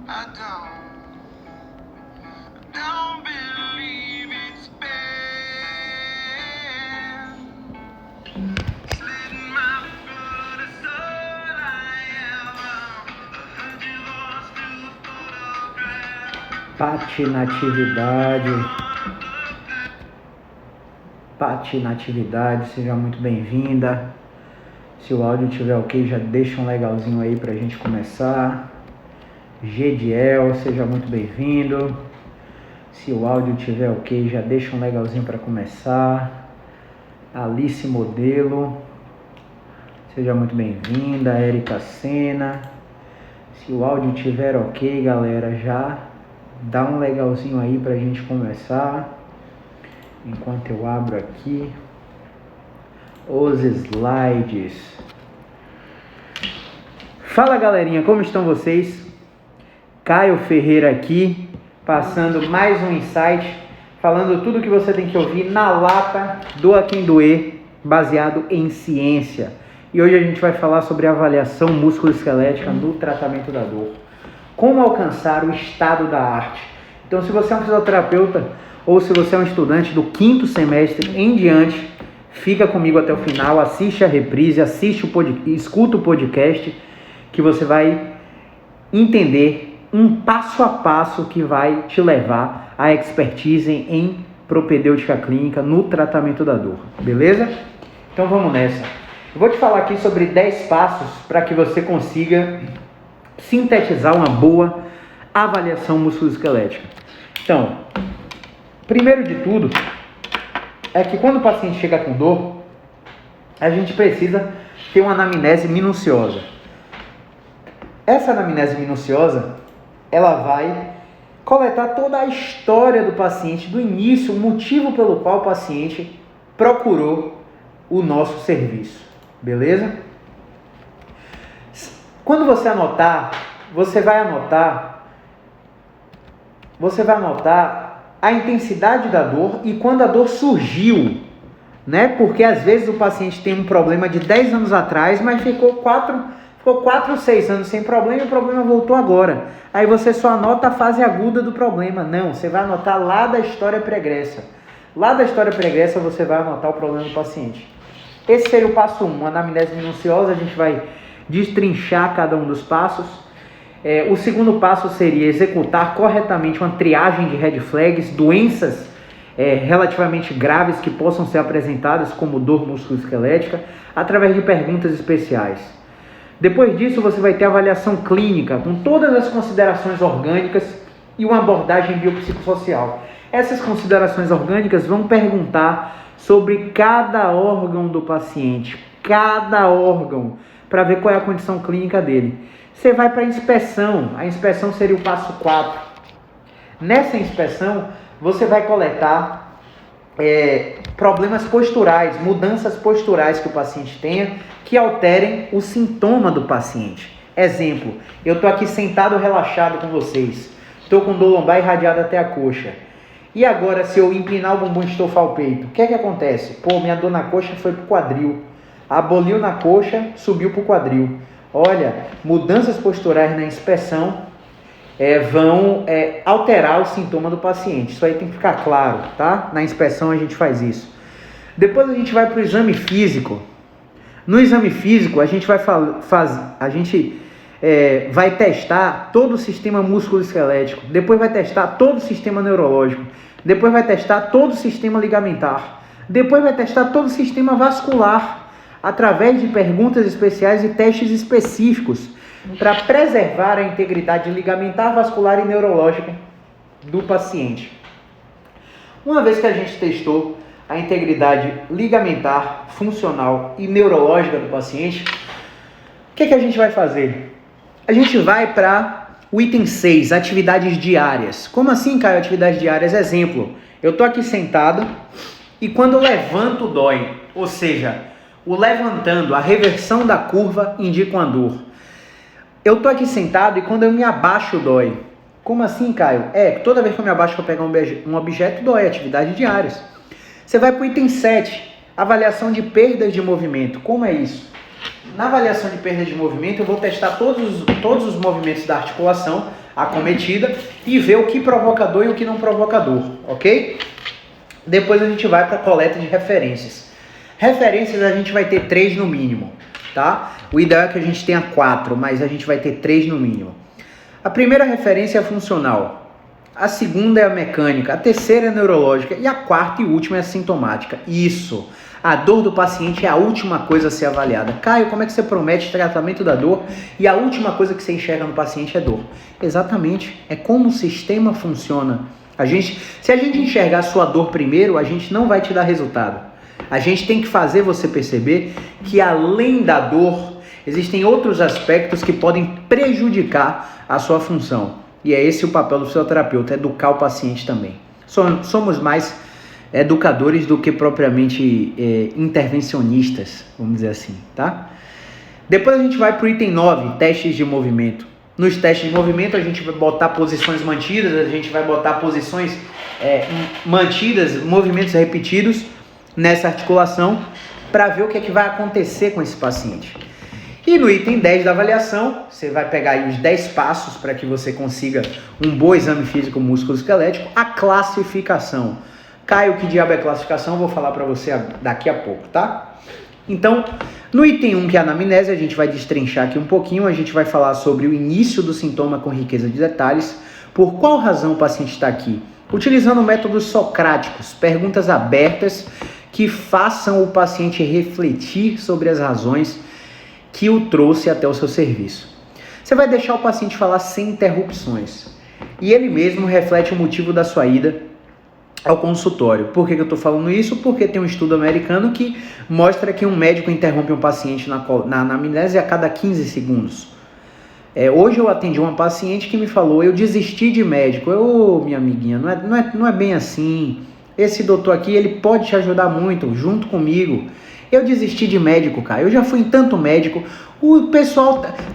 I don't believe it's bad. Slitting my foot is all I am. A divorce to photograph. Pati Natividade, seja muito bem-vinda. Se o áudio estiver ok, já deixa um legalzinho aí pra gente começar. Gediel, seja muito bem-vindo. Se o áudio estiver ok, já deixa um legalzinho para começar. Alice Modelo, seja muito bem-vinda. Érica Sena. Se o áudio estiver ok, galera, já dá um legalzinho aí pra gente começar. Enquanto eu abro aqui os slides. Fala, galerinha, como estão vocês? Caio Ferreira aqui, passando mais um insight, falando tudo que você tem que ouvir na lata, doa quem doer, baseado em ciência. E hoje a gente vai falar sobre avaliação musculoesquelética no tratamento da dor. Como alcançar o estado da arte. Então, se você é um fisioterapeuta ou se você é um estudante do 5º semestre em diante, fica comigo até o final, assiste a reprise, escuta o podcast, que você vai entender um passo a passo que vai te levar à expertise em propedêutica clínica no tratamento da dor, beleza? Então vamos nessa. Eu vou te falar aqui sobre 10 passos para que você consiga sintetizar uma boa avaliação musculoesquelética. Então, primeiro de tudo, é que quando o paciente chega com dor, a gente precisa ter uma anamnese minuciosa. Essa anamnese minuciosa, ela vai coletar toda a história do paciente, do início, o motivo pelo qual o paciente procurou o nosso serviço, beleza? Quando você anotar, você vai anotar a intensidade da dor e quando a dor surgiu, né? Porque às vezes o paciente tem um problema de 10 anos atrás, mas ficou 4 ou 6 anos sem problema e o problema voltou agora. Aí você só anota a fase aguda do problema. Não, você vai anotar lá da história pregressa. Lá da história pregressa você vai anotar o problema do paciente. Esse seria o passo 1, anamnese minuciosa. A gente vai destrinchar cada um dos passos. O segundo passo seria executar corretamente uma triagem de red flags, doenças relativamente graves que possam ser apresentadas como dor musculoesquelética, através de perguntas especiais. Depois disso, você vai ter avaliação clínica, com todas as considerações orgânicas e uma abordagem biopsicossocial. Essas considerações orgânicas vão perguntar sobre cada órgão do paciente, cada órgão, para ver qual é a condição clínica dele. Você vai para a inspeção seria o passo 4. Nessa inspeção, você vai coletar problemas posturais, mudanças posturais que o paciente tenha, que alterem o sintoma do paciente. Exemplo, eu estou aqui sentado relaxado com vocês, estou com dor lombar irradiada até a coxa. E agora, se eu inclinar o bumbum e estofar o peito, o que é que acontece? Minha dor na coxa foi para o quadril. Aboliu na coxa, subiu para o quadril. Olha, mudanças posturais na inspeção vão alterar o sintoma do paciente. Isso aí tem que ficar claro, tá? Na inspeção a gente faz isso. Depois a gente vai para o exame físico. No exame físico a gente vai testar todo o sistema musculoesquelético. Depois vai testar todo o sistema neurológico. Depois vai testar todo o sistema ligamentar. Depois vai testar todo o sistema vascular, através de perguntas especiais e testes específicos, para preservar a integridade ligamentar, vascular e neurológica do paciente. Uma vez que a gente testou a integridade ligamentar, funcional e neurológica do paciente, o que a gente vai fazer? A gente vai para o item 6, atividades diárias. Como assim, Caio, atividades diárias? Exemplo, eu estou aqui sentado e quando eu levanto dói, ou seja, o levantando, a reversão da curva indica uma dor. Eu tô aqui sentado e quando eu me abaixo dói. Como assim, Caio? Toda vez que eu me abaixo para pegar um objeto dói, atividades diárias. Você vai para o item 7, avaliação de perdas de movimento. Como é isso? Na avaliação de perda de movimento, eu vou testar todos os movimentos da articulação acometida e ver o que provoca dor e o que não provoca dor, ok? Depois a gente vai para a coleta de referências. Referências a gente vai ter 3 no mínimo, tá? O ideal é que a gente tenha 4, mas a gente vai ter 3 no mínimo. A primeira referência é a funcional, a segunda é a mecânica, a terceira é a neurológica e a quarta e última é a sintomática. Isso! A dor do paciente é a última coisa a ser avaliada. Caio, como é que você promete tratamento da dor e a última coisa que você enxerga no paciente é dor? Exatamente, é como o sistema funciona. Se a gente enxergar a sua dor primeiro, a gente não vai te dar resultado. A gente tem que fazer você perceber que além da dor, existem outros aspectos que podem prejudicar a sua função. E é esse o papel do fisioterapeuta, educar o paciente também. Somos mais educadores do que propriamente intervencionistas, vamos dizer assim, tá? Depois a gente vai para o item 9, testes de movimento. Nos testes de movimento a gente vai botar posições mantidas, a gente vai botar posições mantidas, movimentos repetidos nessa articulação para ver o que é que vai acontecer com esse paciente. E no item 10 da avaliação, você vai pegar aí os 10 passos para que você consiga um bom exame físico músculo-esquelético, a classificação. Caio, que diabo é classificação? Vou falar para você daqui a pouco, tá? Então, no item 1, que é a anamnese, a gente vai destrinchar aqui um pouquinho, a gente vai falar sobre o início do sintoma com riqueza de detalhes, por qual razão o paciente está aqui, utilizando métodos socráticos, perguntas abertas que façam o paciente refletir sobre as razões que o trouxe até o seu serviço. Você vai deixar o paciente falar sem interrupções, e ele mesmo reflete o motivo da sua ida ao consultório. Por que eu estou falando isso? Porque tem um estudo americano que mostra que um médico interrompe um paciente na anamnese a cada 15 segundos. Hoje eu atendi uma paciente que me falou, eu desisti de médico. Minha amiguinha, não é bem assim. Esse doutor aqui, ele pode te ajudar muito, junto comigo. Eu desisti de médico, cara. Eu já fui em tanto médico. O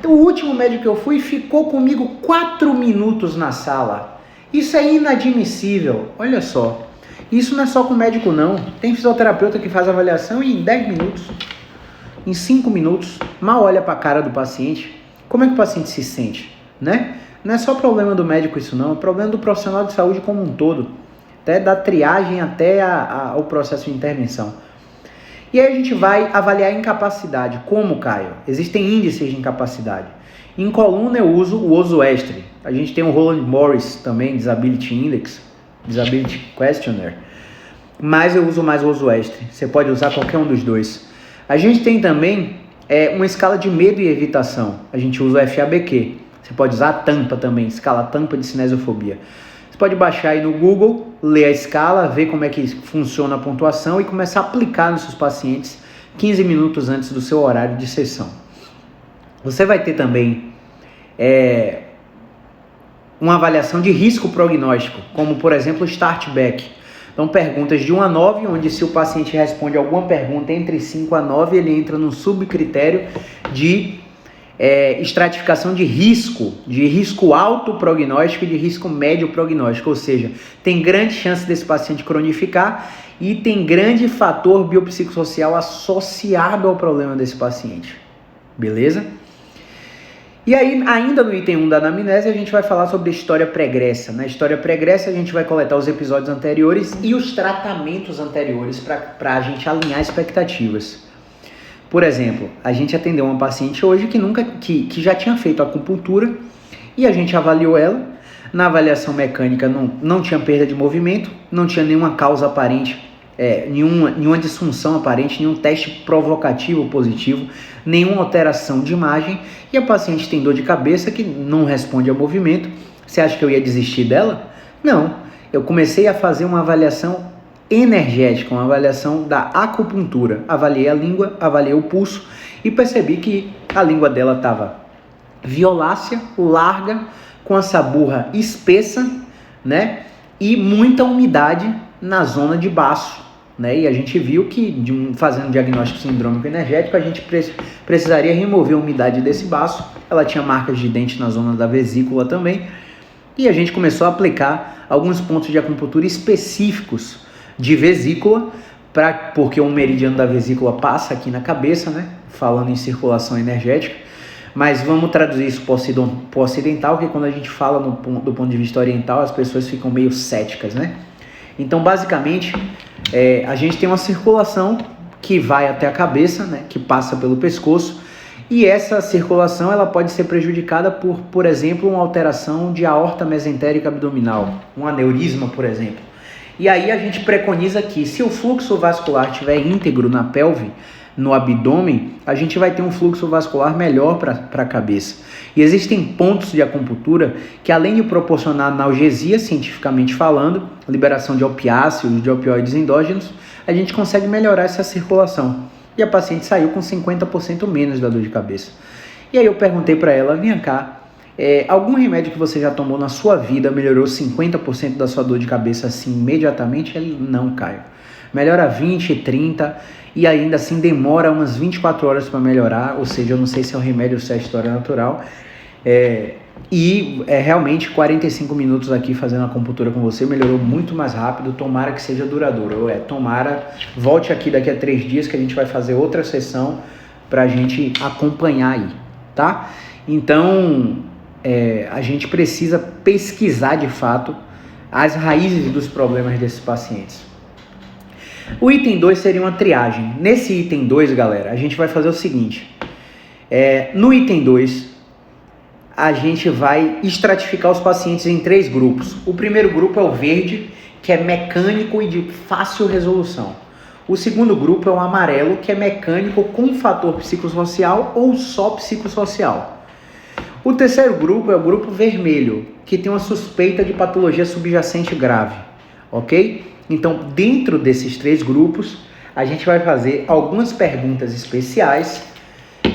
último médico que eu fui ficou comigo 4 minutos na sala. Isso é inadmissível, olha só. Isso não é só com médico não. Tem fisioterapeuta que faz avaliação em 10 minutos, em 5 minutos, mal olha para a cara do paciente. Como é que o paciente se sente, né? Não é só problema do médico isso não, é problema do profissional de saúde como um todo. Até da triagem até o processo de intervenção. E aí a gente vai avaliar a incapacidade. Como, Caio? Existem índices de incapacidade. Em coluna eu uso o Ozoestre. A gente tem o Roland Morris também, Disability Index, Disability Questionnaire. Mas eu uso mais o Ozoestre. Você pode usar qualquer um dos dois. A gente tem também uma escala de medo e evitação. A gente usa o FABQ. Você pode usar a tampa também, escala tampa de cinesiofobia. Você pode baixar aí no Google, ler a escala, ver como é que funciona a pontuação e começar a aplicar nos seus pacientes 15 minutos antes do seu horário de sessão. Você vai ter também uma avaliação de risco prognóstico, como por exemplo o Start-Back. Então perguntas de 1 a 9, onde se o paciente responde alguma pergunta entre 5 a 9, ele entra no subcritério de estratificação de risco alto prognóstico e de risco médio prognóstico, ou seja, tem grande chance desse paciente cronificar e tem grande fator biopsicossocial associado ao problema desse paciente, beleza? E aí, ainda no item 1 da anamnese, a gente vai falar sobre a história pregressa. Na história pregressa, a gente vai coletar os episódios anteriores e os tratamentos anteriores para a gente alinhar expectativas. Por exemplo, a gente atendeu uma paciente hoje que já tinha feito acupuntura e a gente avaliou ela. Na avaliação mecânica não tinha perda de movimento, não tinha nenhuma causa aparente, nenhuma disfunção aparente, nenhum teste provocativo positivo, nenhuma alteração de imagem, e a paciente tem dor de cabeça que não responde ao movimento. Você acha que eu ia desistir dela? Não, eu comecei a fazer uma avaliação energética, uma avaliação da acupuntura. Avaliei a língua, avaliei o pulso e percebi que a língua dela estava violácea, larga, com a saburra espessa, né? E muita umidade na zona de baço, né? E a gente viu que, fazendo diagnóstico sindrômico energético, a gente precisaria remover a umidade desse baço. Ela tinha marcas de dente na zona da vesícula também. E a gente começou a aplicar alguns pontos de acupuntura específicos de vesícula, porque o meridiano da vesícula passa aqui na cabeça, né? falando em circulação energética, mas vamos traduzir isso para o ocidental, que quando a gente fala do ponto de vista oriental, as pessoas ficam meio céticas, né? Então, basicamente, a gente tem uma circulação que vai até a cabeça, né, que passa pelo pescoço, e essa circulação ela pode ser prejudicada por exemplo, uma alteração de aorta mesentérica abdominal, um aneurisma, por exemplo. E aí a gente preconiza que se o fluxo vascular estiver íntegro na pelve, no abdômen, a gente vai ter um fluxo vascular melhor para a cabeça. E existem pontos de acupuntura que, além de proporcionar analgesia, cientificamente falando, liberação de opiáceos, de opioides endógenos, a gente consegue melhorar essa circulação. E a paciente saiu com 50% menos da dor de cabeça. E aí eu perguntei para ela, vem cá, algum remédio que você já tomou na sua vida melhorou 50% da sua dor de cabeça assim imediatamente? Ele, não, Caio. Melhora 20, 30 e ainda assim demora umas 24 horas para melhorar, ou seja, eu não sei se é o remédio ou se é a história natural. Realmente 45 minutos aqui fazendo a acupuntura com você melhorou muito mais rápido, tomara que seja duradouro. Tomara, volte aqui daqui a 3 dias que a gente vai fazer outra sessão para a gente acompanhar aí, tá? Então, a gente precisa pesquisar de fato as raízes dos problemas desses pacientes. O item 2 seria uma triagem. Nesse item 2, galera, a gente vai fazer o seguinte. No item 2, a gente vai estratificar os pacientes em 3 grupos. O primeiro grupo é o verde, que é mecânico e de fácil resolução. O segundo grupo é o amarelo, que é mecânico com fator psicossocial ou só psicossocial. O terceiro grupo é o grupo vermelho, que tem uma suspeita de patologia subjacente grave, ok? Então, dentro desses 3 grupos, a gente vai fazer algumas perguntas especiais.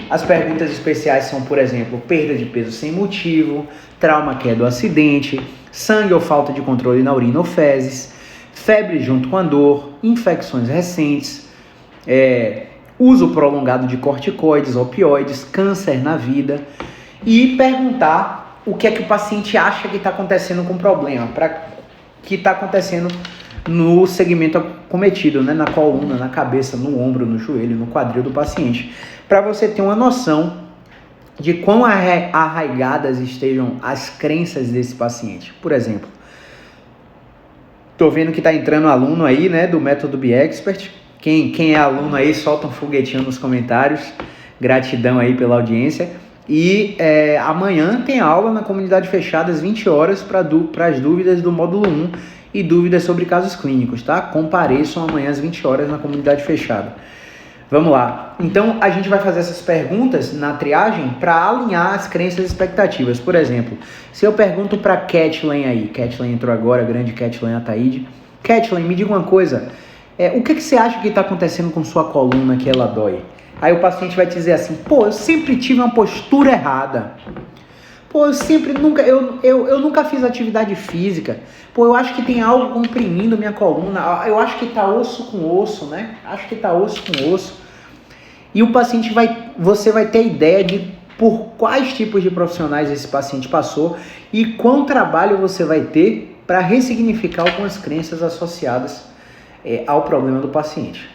As perguntas especiais são, por exemplo, perda de peso sem motivo, trauma que é do acidente, sangue ou falta de controle na urina ou fezes, febre junto com a dor, infecções recentes, uso prolongado de corticoides, opioides, câncer na vida, e perguntar o que é que o paciente acha que está acontecendo com o problema, que está acontecendo no segmento acometido, né? Na coluna, na cabeça, no ombro, no joelho, no quadril do paciente, para você ter uma noção de quão arraigadas estejam as crenças desse paciente. Por exemplo, tô vendo que tá entrando aluno aí, né, do Método BeExpert. Quem é aluno aí, solta um foguetinho nos comentários. Gratidão aí pela audiência. E amanhã tem aula na comunidade fechada às 20 horas para as dúvidas do módulo 1 e dúvidas sobre casos clínicos, tá? Compareçam amanhã às 20 horas na comunidade fechada. Vamos lá. Então, a gente vai fazer essas perguntas na triagem para alinhar as crenças e expectativas. Por exemplo, se eu pergunto para Kathleen aí, Kathleen entrou agora, a grande Kathleen Ataíde. Kathleen, me diga uma coisa, o que você acha que está acontecendo com sua coluna que ela dói? Aí o paciente vai te dizer assim, eu sempre tive uma postura errada. Eu nunca fiz atividade física. Eu acho que tem algo comprimindo minha coluna. Eu acho que tá osso com osso, né? Acho que tá osso com osso. E o paciente você vai ter ideia de por quais tipos de profissionais esse paciente passou e quão trabalho você vai ter para ressignificar algumas crenças associadas ao problema do paciente.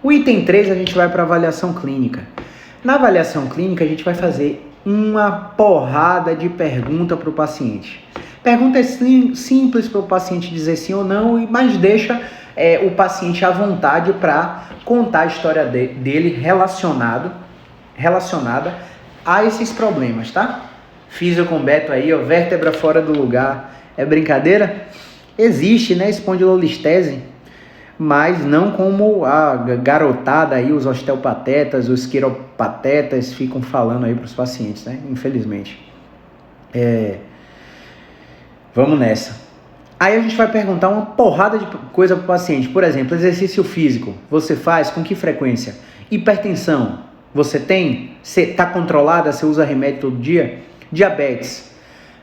O item 3 a gente vai para avaliação clínica. Na avaliação clínica a gente vai fazer uma porrada de pergunta para o paciente. Perguntas simples para o paciente dizer sim ou não, mas deixa o paciente à vontade para contar a história dele relacionada a esses problemas, tá? Físio com Beto aí, vértebra fora do lugar. É brincadeira? Existe, né, espondilolistese, mas não como a garotada aí, os osteopatetas, os quiropatetas ficam falando aí para os pacientes, né? Infelizmente. Vamos nessa. Aí a gente vai perguntar uma porrada de coisa para o paciente. Por exemplo, exercício físico. Você faz com que frequência? Hipertensão. Você tem? Você está controlada? Você usa remédio todo dia? Diabetes.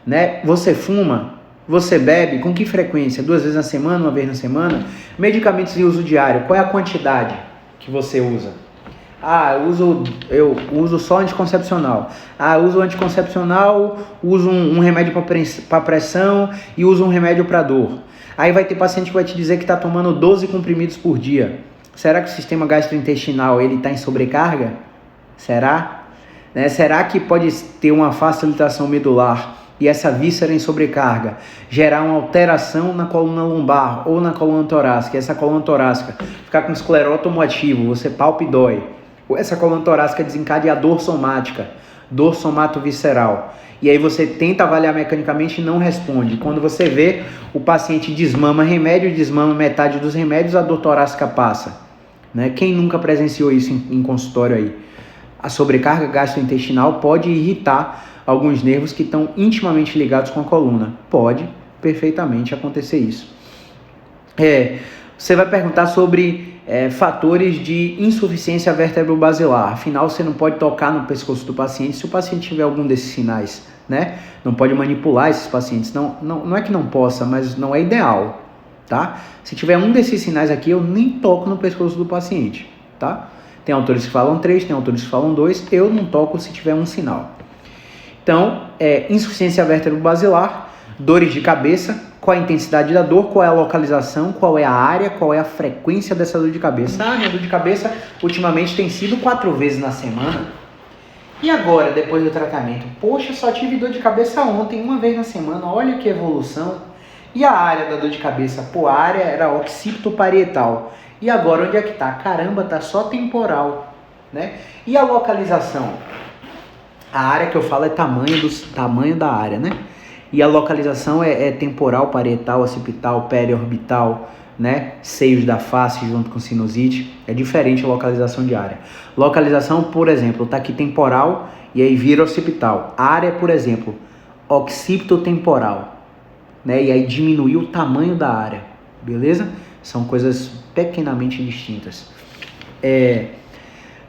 Né? Você fuma? Você bebe? Com que frequência? 2 vezes na semana? 1 vez na semana? Medicamentos de uso diário. Qual é a quantidade que você usa? Eu uso só anticoncepcional. Eu uso anticoncepcional, uso um remédio para pressão e uso um remédio para dor. Aí vai ter paciente que vai te dizer que está tomando 12 comprimidos por dia. Será que o sistema gastrointestinal está em sobrecarga? Será? Né? Será que pode ter uma facilitação medular e essa víscera em sobrecarga gerar uma alteração na coluna lombar ou na coluna torácica? Essa coluna torácica ficar com esclerótomo ativo, você palpa e dói. Ou essa coluna torácica desencadeia a dor somática, dor somato-visceral. E aí você tenta avaliar mecanicamente e não responde. Quando você vê, o paciente desmama remédio, desmama metade dos remédios, a dor torácica passa. Né? Quem nunca presenciou isso em consultório aí? A sobrecarga gastrointestinal pode irritar alguns nervos que estão intimamente ligados com a coluna. Pode perfeitamente acontecer isso. Você vai perguntar sobre fatores de insuficiência vértebro-basilar. Afinal, você não pode tocar no pescoço do paciente se o paciente tiver algum desses sinais, né? Não pode manipular esses pacientes. Não é que não possa, mas não é ideal, tá? Se tiver um desses sinais aqui, eu nem toco no pescoço do paciente, tá? Tem autores que falam 3, tem autores que falam 2, eu não toco se tiver um sinal. Então, insuficiência vértebro-basilar, dores de cabeça, qual a intensidade da dor, qual é a localização, qual é a área, qual é a frequência dessa dor de cabeça. Minha dor de cabeça ultimamente tem sido 4 vezes na semana. E agora, depois do tratamento? Poxa, só tive dor de cabeça ontem, 1 vez na semana, olha que evolução. E a área da dor de cabeça? A área era occipito parietal. E agora, onde é que tá? Caramba, tá só temporal, né? E a localização? A área que eu falo é tamanho da área, né? E a localização é temporal, parietal, occipital, periorbital, né? Seios da face junto com sinusite. É diferente a localização de área. Localização, por exemplo, tá aqui temporal e aí vira occipital. Área, por exemplo, occipito temporal, né? E aí diminuiu o tamanho da área, beleza? São coisas pequenamente distintas.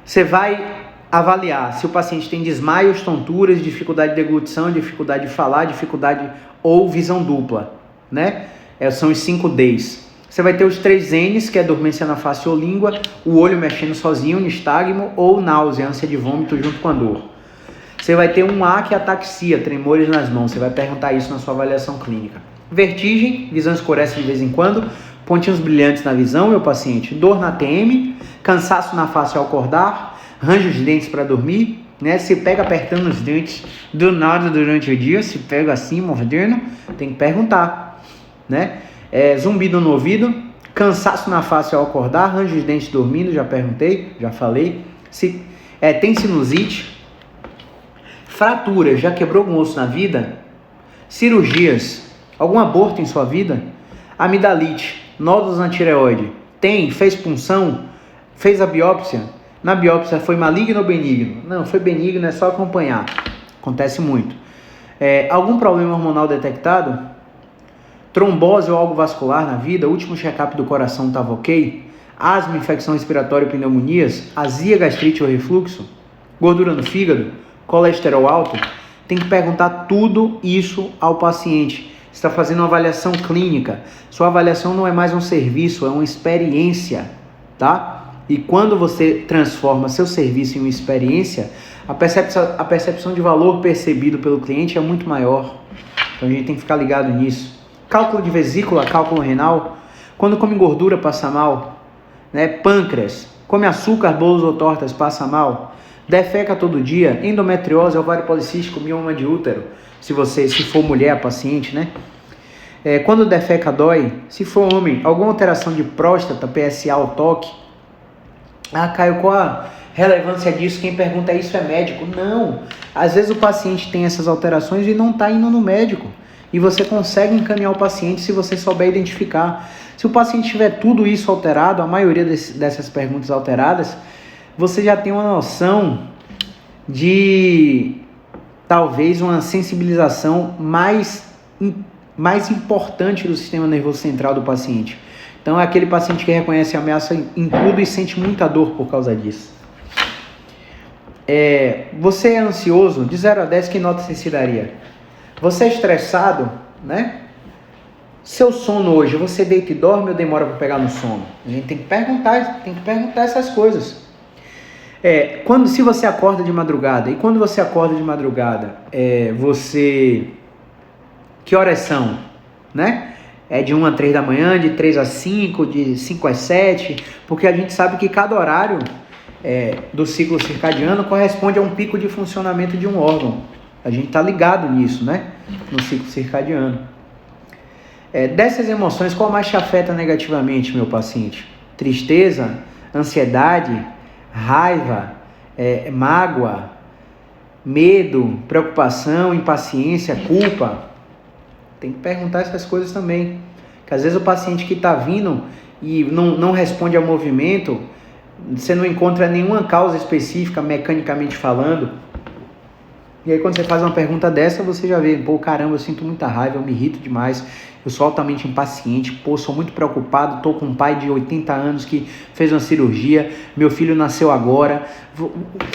Você vai avaliar se o paciente tem desmaios, tonturas, dificuldade de deglutição, dificuldade de falar, dificuldade ou visão dupla, né? São os 5 Ds. Você vai ter os 3 Ns, que é dormência na face ou língua, o olho mexendo sozinho, nistagmo ou náusea, ânsia de vômito junto com a dor. Você vai ter um A, que é ataxia, tremores nas mãos. Você vai perguntar isso na sua avaliação clínica. Vertigem, visão escurece de vez em quando, pontinhos brilhantes na visão, meu paciente. Dor na TM, cansaço na face ao acordar, range os dentes para dormir, né? Se pega apertando os dentes do nada durante o dia, se pega assim, mordendo, tem que perguntar, né? Zumbido no ouvido, cansaço na face ao acordar, range os dentes dormindo, já perguntei, já falei. Tem sinusite, fratura, já quebrou algum osso na vida? Cirurgias, algum aborto em sua vida? Amidalite, nódulos na tireoide, fez punção, fez a biópsia? Na biópsia foi maligno ou benigno? Não, foi benigno, é só acompanhar. Acontece muito. Algum problema hormonal detectado? Trombose ou algo vascular na vida? Último check-up do coração estava ok? Asma, infecção respiratória e pneumonias? Azia, gastrite ou refluxo? Gordura no fígado? Colesterol alto? Tem que perguntar tudo isso ao paciente. Você está fazendo uma avaliação clínica. Sua avaliação não é mais um serviço, é uma experiência, tá? E quando você transforma seu serviço em uma experiência, a percepção de valor percebido pelo cliente é muito maior. Então a gente tem que ficar ligado nisso. Cálculo de vesícula, cálculo renal. Quando come gordura, passa mal. Né? Pâncreas. Come açúcar, bolos ou tortas, passa mal. Defeca todo dia. Endometriose, ovário policístico, mioma de útero. Se for mulher, a paciente, né? Quando defeca, dói. Se for homem, alguma alteração de próstata, PSA ou toque. Caio, qual a relevância disso? Quem pergunta isso é médico? Não. Às vezes o paciente tem essas alterações e não está indo no médico. E você consegue encaminhar o paciente se você souber identificar. Se o paciente tiver tudo isso alterado, a maioria dessas perguntas alteradas, você já tem uma noção de talvez uma sensibilização mais importante do sistema nervoso central do paciente. Então é aquele paciente que reconhece a ameaça em tudo e sente muita dor por causa disso. Você é ansioso? De 0 a 10, que nota você se daria? Você é estressado, né? Seu sono hoje, você deita e dorme ou demora para pegar no sono? A gente tem que perguntar essas coisas. Se você acorda de madrugada, e quando você acorda de madrugada, que horas são, né? De 1 a 3 da manhã, de 3 a 5, de 5 a 7, porque a gente sabe que cada horário do ciclo circadiano corresponde a um pico de funcionamento de um órgão. A gente está ligado nisso, né? No ciclo circadiano. Dessas emoções, qual mais te afeta negativamente, meu paciente? Tristeza, ansiedade, raiva, mágoa, medo, preocupação, impaciência, culpa? Tem que perguntar essas coisas também. Porque às vezes o paciente que está vindo e não responde ao movimento, você não encontra nenhuma causa específica, mecanicamente falando. E aí quando você faz uma pergunta dessa, você já vê, pô, caramba, eu sinto muita raiva, eu me irrito demais, eu sou altamente impaciente, pô, sou muito preocupado, tô com um pai de 80 anos que fez uma cirurgia, meu filho nasceu agora.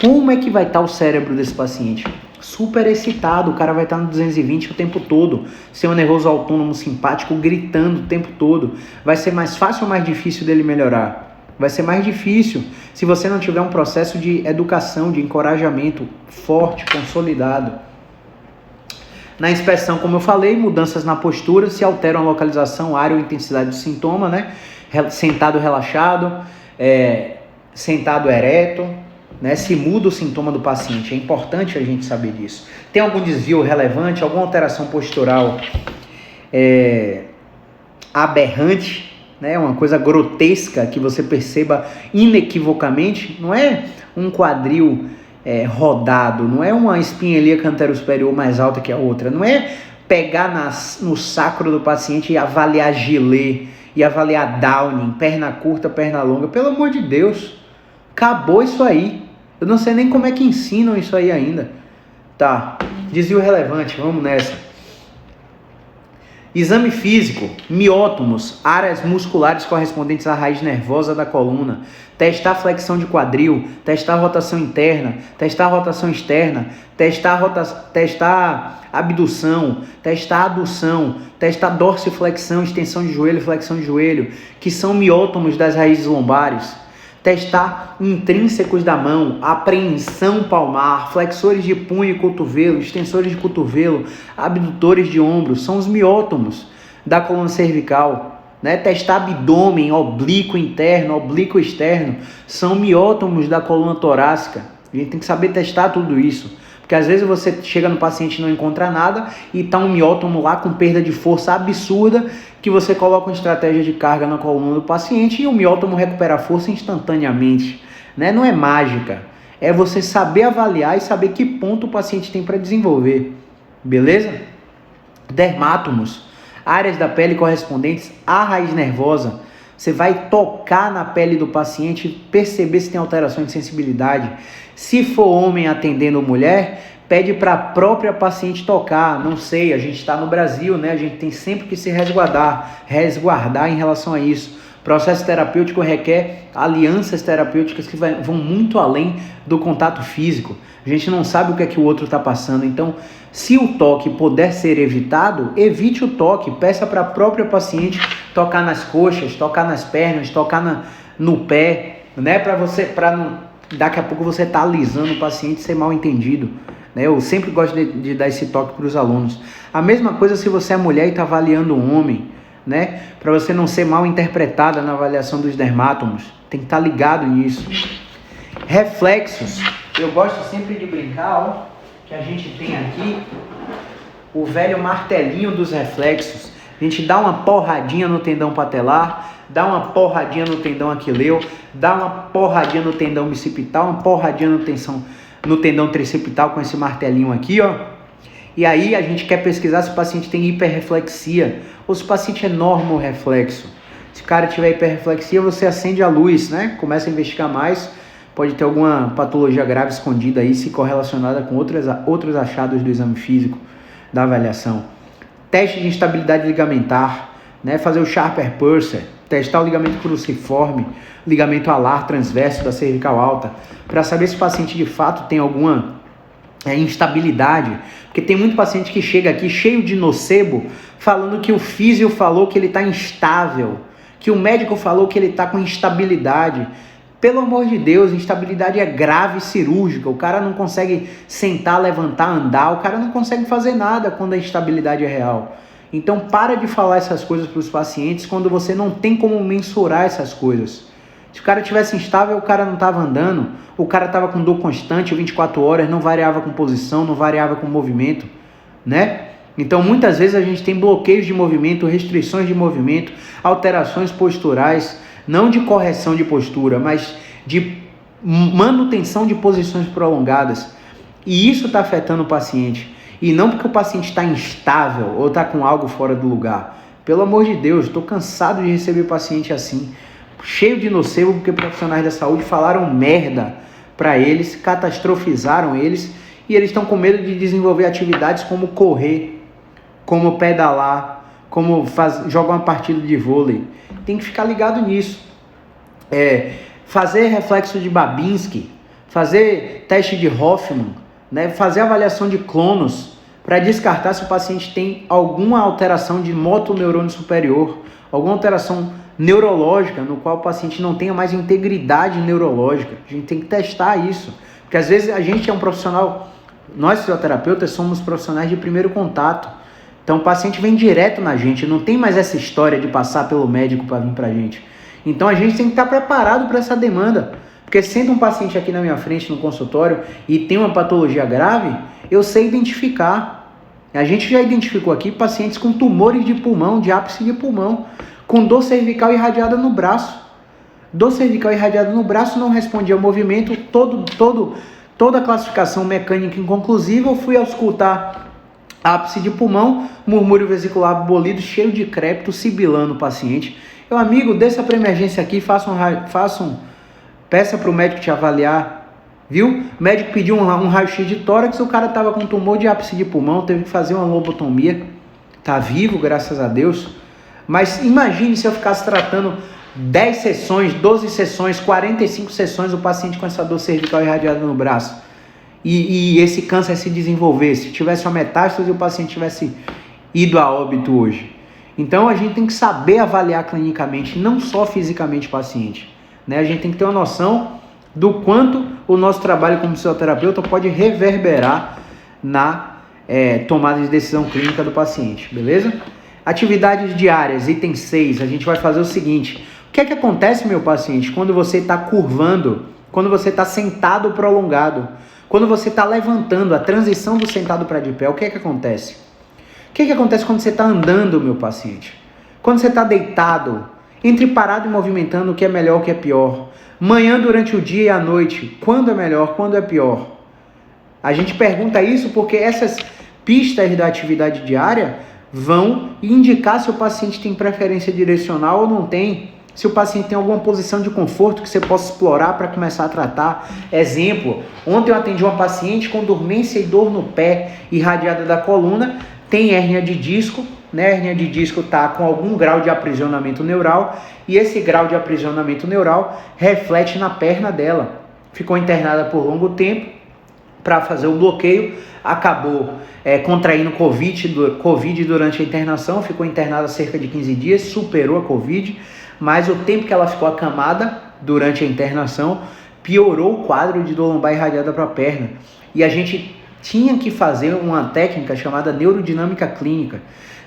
Como é que vai estar o cérebro desse paciente? Super excitado, o cara vai estar no 220 o tempo todo, seu nervoso autônomo simpático gritando o tempo todo. Vai ser mais fácil ou mais difícil dele melhorar? Vai ser mais difícil se você não tiver um processo de educação, de encorajamento forte, consolidado. Na inspeção, como eu falei, mudanças na postura, se alteram a localização, área ou intensidade do sintoma, né? Sentado relaxado, sentado ereto, né? Se muda o sintoma do paciente, é importante a gente saber disso. Tem algum desvio relevante, alguma alteração postural aberrante, né, uma coisa grotesca que você perceba inequivocamente, não é um quadril rodado, não é uma espinha ilíaca anterosuperior mais alta que a outra, não é pegar no sacro do paciente e avaliar Gillet, e avaliar Downing, perna curta, perna longa. Pelo amor de Deus, acabou isso aí. Eu não sei nem como é que ensinam isso aí ainda. Tá, desvio relevante, vamos nessa. Exame físico, miótomos, áreas musculares correspondentes à raiz nervosa da coluna, testar flexão de quadril, testar rotação interna, testar rotação externa, testar abdução, testar adução, testar dorsiflexão, extensão de joelho, flexão de joelho, que são miótomos das raízes lombares. Testar intrínsecos da mão, apreensão palmar, flexores de punho e cotovelo, extensores de cotovelo, abdutores de ombro, são os miótomos da coluna cervical. Né? Testar abdômen, oblíquo interno, oblíquo externo, são miótomos da coluna torácica. A gente tem que saber testar tudo isso. Porque às vezes você chega no paciente e não encontra nada e está um miótomo lá com perda de força absurda, que você coloca uma estratégia de carga na coluna do paciente e o miótomo recupera a força instantaneamente. Né? Não é mágica, é você saber avaliar e saber que ponto o paciente tem para desenvolver. Beleza? Dermátomos, áreas da pele correspondentes à raiz nervosa. Você vai tocar na pele do paciente e perceber se tem alteração de sensibilidade. Se for homem atendendo mulher, pede para a própria paciente tocar. Não sei, a gente está no Brasil, né? A gente tem sempre que se resguardar em relação a isso. Processo terapêutico requer alianças terapêuticas que vão muito além do contato físico. A gente não sabe o que é que o outro está passando. Então, se o toque puder ser evitado, evite o toque. Peça para a própria paciente tocar nas coxas, tocar nas pernas, tocar no pé, né? Para não, daqui a pouco você está alisando o paciente e ser mal entendido. Né? Eu sempre gosto de dar esse toque para os alunos. A mesma coisa se você é mulher e está avaliando um homem, né? Para você não ser mal interpretada na avaliação dos dermátomos. Tem que estar ligado nisso. Reflexos. Eu gosto sempre de brincar, ó, que a gente tem aqui o velho martelinho dos reflexos. A gente dá uma porradinha no tendão patelar, dá uma porradinha no tendão aquileu, dá uma porradinha no tendão bicipital, uma porradinha no tendão tricipital com esse martelinho aqui, ó. E aí a gente quer pesquisar se o paciente tem hiperreflexia ou se o paciente é normoreflexo. Se o cara tiver hiperreflexia, você acende a luz, né? Começa a investigar mais. Pode ter alguma patologia grave escondida aí, se correlacionada com outros achados do exame físico, da avaliação. Teste de instabilidade ligamentar, né? Fazer o Sharper-Purser, testar o ligamento cruciforme, ligamento alar transverso da cervical alta, para saber se o paciente de fato tem alguma instabilidade. Porque tem muito paciente que chega aqui cheio de nocebo, falando que o físio falou que ele está instável, que o médico falou que ele está com instabilidade. Pelo amor de Deus, instabilidade é grave cirúrgica, o cara não consegue sentar, levantar, andar, o cara não consegue fazer nada quando a instabilidade é real. Então para de falar essas coisas para os pacientes quando você não tem como mensurar essas coisas. Se o cara tivesse instável, o cara não estava andando, o cara estava com dor constante 24 horas, não variava com posição, não variava com movimento, né? Então, muitas vezes a gente tem bloqueios de movimento, restrições de movimento, alterações posturais, não de correção de postura, mas de manutenção de posições prolongadas. E isso está afetando o paciente. E não porque o paciente está instável ou está com algo fora do lugar. Pelo amor de Deus, estou cansado de receber paciente assim, cheio de nocebo, porque profissionais da saúde falaram merda para eles, catastrofizaram eles, e eles estão com medo de desenvolver atividades como correr, como pedalar, como jogar uma partida de vôlei. Tem que ficar ligado nisso. Fazer reflexo de Babinski, fazer teste de Hoffman, né? Fazer avaliação de Clonos para descartar se o paciente tem alguma alteração de motoneurônio superior, alguma alteração neurológica no qual o paciente não tenha mais integridade neurológica. A gente tem que testar isso, porque às vezes a gente é um profissional, nós fisioterapeutas somos profissionais de primeiro contato, então o paciente vem direto na gente, não tem mais essa história de passar pelo médico para vir para a gente. Então a gente tem que estar preparado para essa demanda, porque sendo um paciente aqui na minha frente no consultório e tem uma patologia grave, eu sei identificar. A gente já identificou aqui pacientes com tumores de pulmão, de ápice de pulmão, com dor cervical irradiada no braço. Dor cervical irradiada no braço não respondia ao movimento, toda a classificação mecânica inconclusiva. Eu fui auscultar ápice de pulmão, murmúrio vesicular abolido, cheio de crépito, sibilando o paciente. Meu amigo, desça para emergência aqui, peça para o médico te avaliar, viu? O médico pediu um raio-x de tórax, o cara estava com tumor de ápice de pulmão, teve que fazer uma lobotomia, tá vivo, graças a Deus. Mas imagine se eu ficasse tratando 10 sessões, 12 sessões, 45 sessões, o paciente com essa dor cervical irradiada no braço, e esse câncer se desenvolvesse, tivesse uma metástase e o paciente tivesse ido a óbito hoje. Então a gente tem que saber avaliar clinicamente, não só fisicamente o paciente, né? A gente tem que ter uma noção do quanto o nosso trabalho como fisioterapeuta pode reverberar na tomada de decisão clínica do paciente, beleza? Atividades diárias, item 6, a gente vai fazer o seguinte: o que é que acontece, meu paciente, quando você está curvando, quando você está sentado prolongado, quando você está levantando, a transição do sentado para de pé, o que é que acontece? O que é que acontece quando você está andando, meu paciente? Quando você está deitado, entre parado e movimentando, o que é melhor, o que é pior? Manhã, durante o dia e à noite, quando é melhor, quando é pior? A gente pergunta isso porque essas pistas da atividade diária vão indicar se o paciente tem preferência direcional ou não tem, se o paciente tem alguma posição de conforto que você possa explorar para começar a tratar. Exemplo, ontem eu atendi uma paciente com dormência e dor no pé, irradiada da coluna, tem hérnia de disco, né? A hérnia de disco está com algum grau de aprisionamento neural, e esse grau de aprisionamento neural reflete na perna dela. Ficou internada por longo tempo para fazer o bloqueio, acabou contraindo Covid durante a internação, ficou internada cerca de 15 dias, superou a Covid, mas o tempo que ela ficou acamada durante a internação piorou o quadro de dor lombar irradiada para a perna. E a gente tinha que fazer uma técnica chamada neurodinâmica clínica.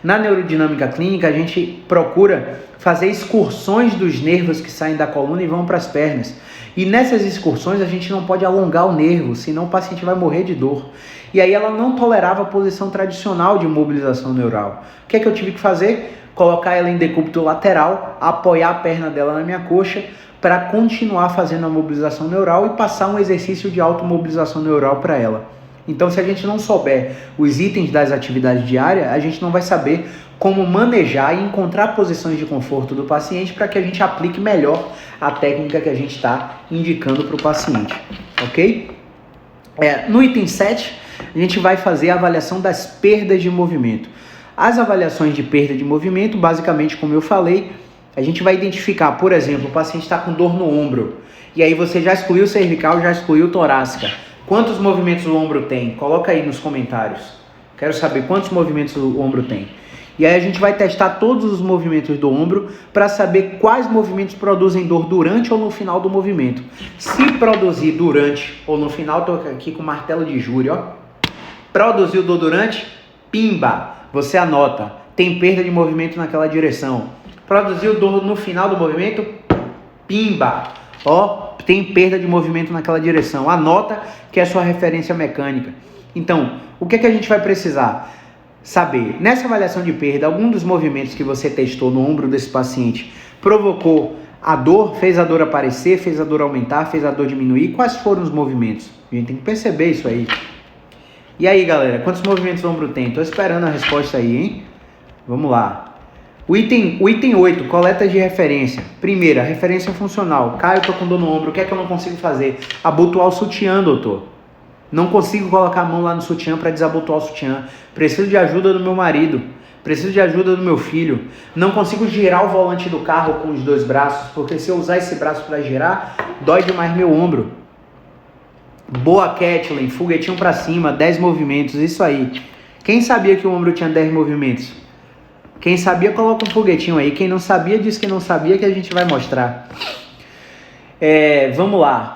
Na neurodinâmica clínica, a gente procura fazer excursões dos nervos que saem da coluna e vão para as pernas. E nessas excursões, a gente não pode alongar o nervo, senão o paciente vai morrer de dor. E aí ela não tolerava a posição tradicional de mobilização neural. O que é que eu tive que fazer? Colocar ela em decúbito lateral, apoiar a perna dela na minha coxa, para continuar fazendo a mobilização neural e passar um exercício de automobilização neural para ela. Então, se a gente não souber os itens das atividades diárias, a gente não vai saber como manejar e encontrar posições de conforto do paciente para que a gente aplique melhor a técnica que a gente está indicando para o paciente, ok? No item 7, a gente vai fazer a avaliação das perdas de movimento. As avaliações de perda de movimento, basicamente, como eu falei, a gente vai identificar, por exemplo, o paciente está com dor no ombro, e aí você já excluiu cervical, já excluiu torácica. Quantos movimentos o ombro tem? Coloca aí nos comentários. Quero saber quantos movimentos o ombro tem. E aí a gente vai testar todos os movimentos do ombro para saber quais movimentos produzem dor durante ou no final do movimento. Se produzir durante ou no final, estou aqui com o martelo de júri, ó. Produziu dor durante, pimba, você anota. Tem perda de movimento naquela direção. Produziu dor no final do movimento, Pimba! Ó, tem perda de movimento naquela direção. Anota que é sua referência mecânica. Então, o que é que a gente vai precisar saber? Nessa avaliação de perda, algum dos movimentos que você testou no ombro desse paciente provocou a dor, fez a dor aparecer, fez a dor aumentar, fez a dor diminuir? Quais foram os movimentos? A gente tem que perceber isso aí. E aí, galera, quantos movimentos o ombro tem? Tô esperando a resposta aí, hein? Vamos lá. O item 8, coleta de referência. Primeira, referência funcional. Caio, tô com dor no ombro, o que é que eu não consigo fazer? Abotoar o sutiã, doutor. Não consigo colocar a mão lá no sutiã para desabotoar o sutiã. Preciso de ajuda do meu marido. Preciso de ajuda do meu filho. Não consigo girar o volante do carro com os 2 braços, porque se eu usar esse braço para girar, dói demais meu ombro. Boa, Kathleen. Foguetinho para cima, 10 movimentos, isso aí. Quem sabia que o ombro tinha 10 movimentos? Quem sabia, coloca um foguetinho aí. Quem não sabia, diz que não sabia, que a gente vai mostrar. Vamos lá.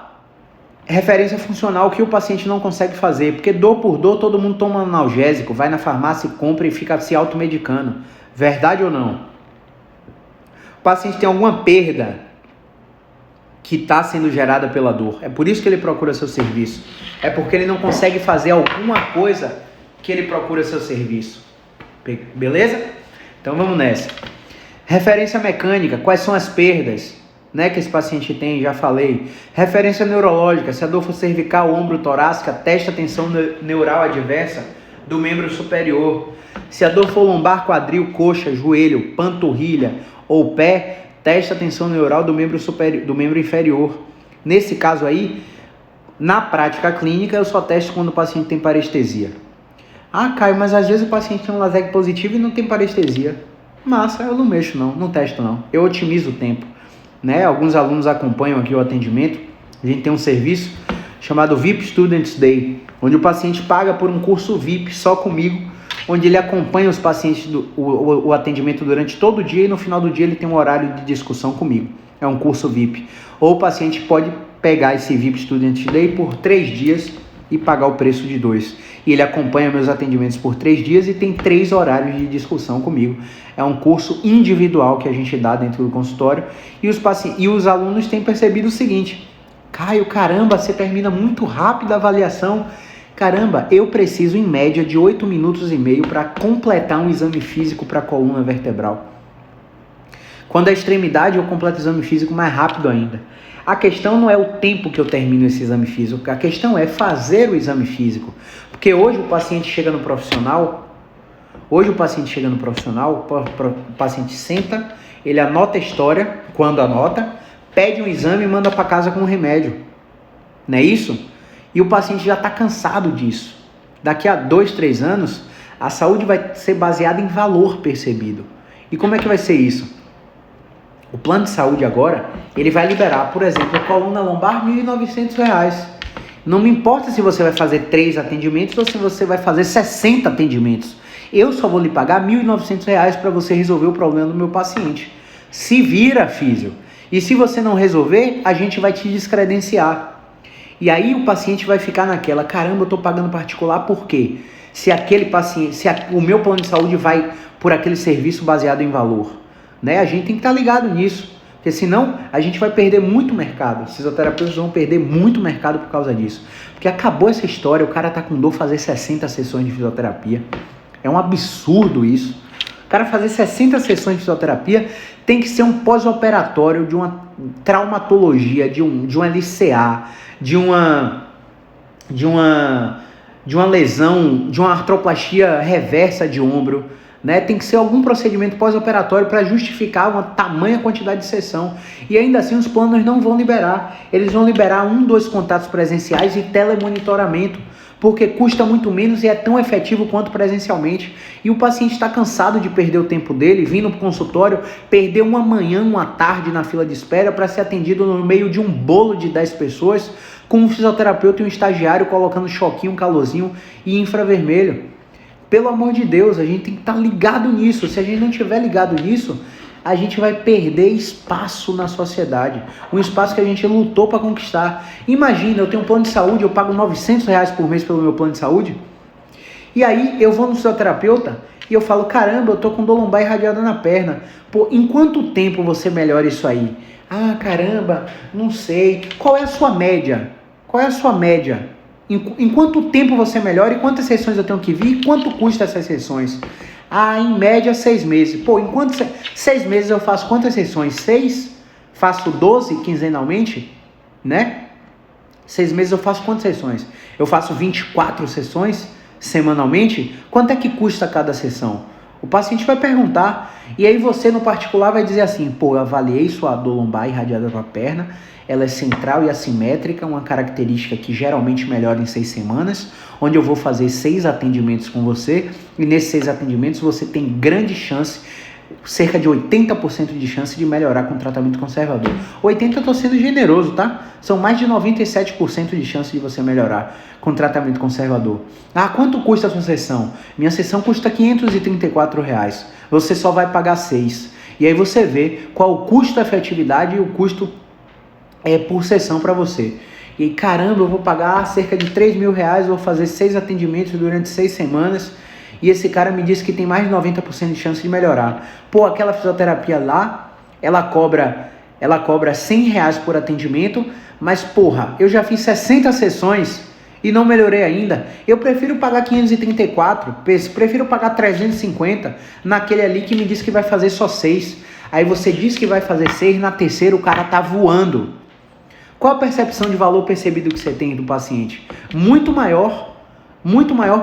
Referência funcional que o paciente não consegue fazer. Porque dor por dor, todo mundo toma analgésico, vai na farmácia, compra e fica se automedicando. Verdade ou não? O paciente tem alguma perda que está sendo gerada pela dor. É por isso que ele procura seu serviço. É porque ele não consegue fazer alguma coisa que ele procura seu serviço. Beleza? Então vamos nessa. Referência mecânica, quais são as perdas, né, que esse paciente tem, já falei. Referência neurológica, se a dor for cervical, ombro, torácica, testa tensão neural adversa do membro superior. Se a dor for lombar, quadril, coxa, joelho, panturrilha ou pé, testa tensão neural do membro superior, do membro inferior. Nesse caso aí, na prática clínica, eu só testo quando o paciente tem parestesia. Ah, Caio, mas às vezes o paciente tem um LASEG positivo e não tem parestesia. Massa, eu não mexo não testo não. Eu otimizo o tempo. Né? Alguns alunos acompanham aqui o atendimento. A gente tem um serviço chamado VIP Students Day, onde o paciente paga por um curso VIP só comigo, onde ele acompanha os pacientes, o atendimento durante todo o dia e no final do dia ele tem um horário de discussão comigo. É um curso VIP. Ou o paciente pode pegar esse VIP Students Day por 3 dias e pagar o preço de 2. E ele acompanha meus atendimentos por 3 dias e tem 3 horários de discussão comigo. É um curso individual que a gente dá dentro do consultório. E os alunos têm percebido o seguinte: Caio, caramba, você termina muito rápido a avaliação. Caramba, eu preciso em média de 8 minutos e meio para completar um exame físico para a coluna vertebral. Quando é extremidade, eu completo o exame físico mais rápido ainda. A questão não é o tempo que eu termino esse exame físico, a questão é fazer o exame físico. Porque hoje o paciente chega no profissional, o paciente senta, ele anota a história, quando anota, pede um exame e manda para casa com um remédio. Não é isso? E o paciente já está cansado disso. Daqui a 2, 3 anos, a saúde vai ser baseada em valor percebido. E como é que vai ser isso? O plano de saúde agora, ele vai liberar, por exemplo, a coluna lombar R$ 1.900. Não me importa se você vai fazer 3 atendimentos ou se você vai fazer 60 atendimentos. Eu só vou lhe pagar R$ 1.900 para você resolver o problema do meu paciente. Se vira, físio. E se você não resolver, a gente vai te descredenciar. E aí o paciente vai ficar naquela, caramba, eu estou pagando particular por quê? Se aquele paciente, o meu plano de saúde vai por aquele serviço baseado em valor. Né? A gente tem que estar ligado nisso, porque senão a gente vai perder muito mercado. Os fisioterapeutas vão perder muito mercado por causa disso. Porque acabou essa história, o cara tá com dor fazer 60 sessões de fisioterapia. É um absurdo isso. O cara fazer 60 sessões de fisioterapia tem que ser um pós-operatório de uma traumatologia, de um LCA, de uma lesão, de uma artroplastia reversa de ombro. Né? Tem que ser algum procedimento pós-operatório para justificar uma tamanha quantidade de sessão. E ainda assim os planos não vão liberar. Eles vão liberar 1, 2 contatos presenciais e telemonitoramento, porque custa muito menos e é tão efetivo quanto presencialmente. E o paciente está cansado de perder o tempo dele, vindo para o consultório, perder uma manhã, uma tarde na fila de espera para ser atendido no meio de um bolo de 10 pessoas, com um fisioterapeuta e um estagiário colocando choquinho, calorzinho e infravermelho. Pelo amor de Deus, a gente tem que estar ligado nisso. Se a gente não estiver ligado nisso, a gente vai perder espaço na sociedade. Um espaço que a gente lutou para conquistar. Imagina, eu tenho um plano de saúde, eu pago R$ 900 por mês pelo meu plano de saúde. E aí eu vou no fisioterapeuta E eu falo, caramba, eu tô com dor lombar irradiada na perna. Pô, em quanto tempo você melhora isso aí? Ah, caramba, não sei. Qual é a sua média? Qual é a sua média? Em quanto tempo você melhora e quantas sessões eu tenho que vir e quanto custa essas sessões? Ah, em média 6 meses. Pô, em 6 meses eu faço quantas sessões? 6? Faço 12 quinzenalmente, né? 6 meses eu faço quantas sessões? Eu faço 24 sessões semanalmente? Quanto é que custa cada sessão? O paciente vai perguntar, e aí você no particular vai dizer assim, pô, eu avaliei sua dor lombar irradiada para a perna, ela é central e assimétrica, uma característica que geralmente melhora em 6 semanas, onde eu vou fazer 6 atendimentos com você, e nesses 6 atendimentos você tem grande chance, cerca de 80% de chance de melhorar com tratamento conservador. 80% eu estou sendo generoso, tá? São mais de 97% de chance de você melhorar com tratamento conservador. Ah, quanto custa a sua sessão? Minha sessão custa R$ 534. Você só vai pagar 6. E aí você vê qual o custo-efetividade e o custo por sessão para você. E aí, caramba, eu vou pagar cerca de R$ 3.000, vou fazer 6 atendimentos durante 6 semanas. E esse cara me disse que tem mais de 90% de chance de melhorar. Pô, aquela fisioterapia lá, ela cobra R$ 100 por atendimento, mas porra, eu já fiz 60 sessões e não melhorei ainda. Eu prefiro pagar 534, prefiro pagar 350 naquele ali que me disse que vai fazer só 6. Aí você diz que vai fazer 6, na terceira o cara tá voando. Qual a percepção de valor percebido que você tem do paciente? Muito maior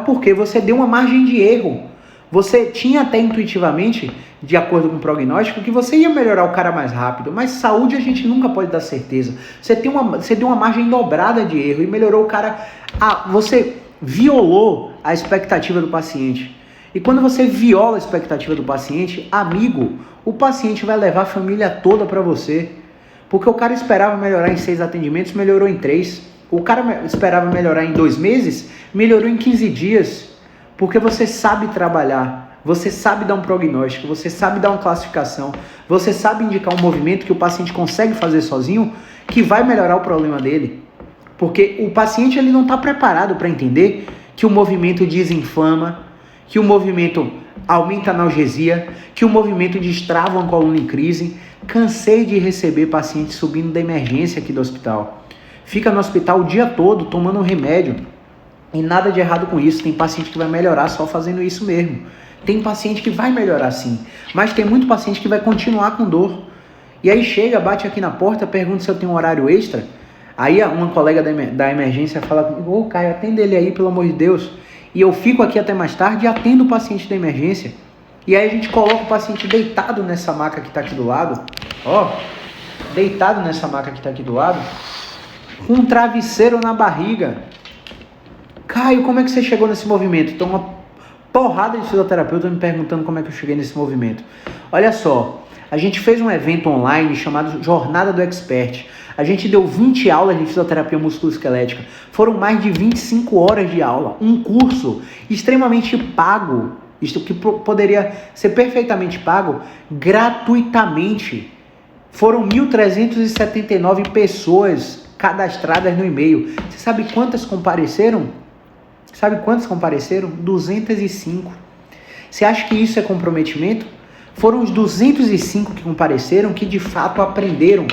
porque você deu uma margem de erro. Você tinha até intuitivamente, de acordo com o prognóstico, que você ia melhorar o cara mais rápido, mas saúde a gente nunca pode dar certeza. Você deu uma margem dobrada de erro e melhorou o cara. Você violou a expectativa do paciente. E quando você viola a expectativa do paciente, amigo, o paciente vai levar a família toda para você. Porque o cara esperava melhorar em 6 atendimentos, melhorou em 3. O cara esperava melhorar em 2 meses, melhorou em 15 dias. Porque você sabe trabalhar, você sabe dar um prognóstico, você sabe dar uma classificação, você sabe indicar um movimento que o paciente consegue fazer sozinho, que vai melhorar o problema dele. Porque o paciente ele não está preparado para entender que o movimento desinflama, que o movimento aumenta a analgesia, que o movimento destrava uma coluna em crise. Cansei de receber pacientes subindo da emergência aqui do hospital. Fica no hospital o dia todo tomando um remédio. E nada de errado com isso. Tem paciente que vai melhorar só fazendo isso mesmo. Tem paciente que vai melhorar sim. Mas tem muito paciente que vai continuar com dor. E aí chega, bate aqui na porta, pergunta se eu tenho um horário extra. Aí uma colega da emergência fala comigo, ô Caio, atende ele aí, pelo amor de Deus. E eu fico aqui até mais tarde e atendo o paciente da emergência. E aí a gente coloca o paciente deitado nessa maca que está aqui do lado. Ó, deitado nessa maca que está aqui do lado. Com um travesseiro na barriga. Caio, como é que você chegou nesse movimento? Então uma porrada de fisioterapeuta me perguntando como é que eu cheguei nesse movimento. Olha só, a gente fez um evento online chamado Jornada do Expert. A gente deu 20 aulas de fisioterapia musculoesquelética. Foram mais de 25 horas de aula. Um curso extremamente pago. Isto que poderia ser perfeitamente pago gratuitamente. Foram 1.379 pessoas cadastradas no e-mail. Você sabe quantas compareceram? 205. Você acha que isso é comprometimento? Foram os 205 que compareceram que de fato aprenderam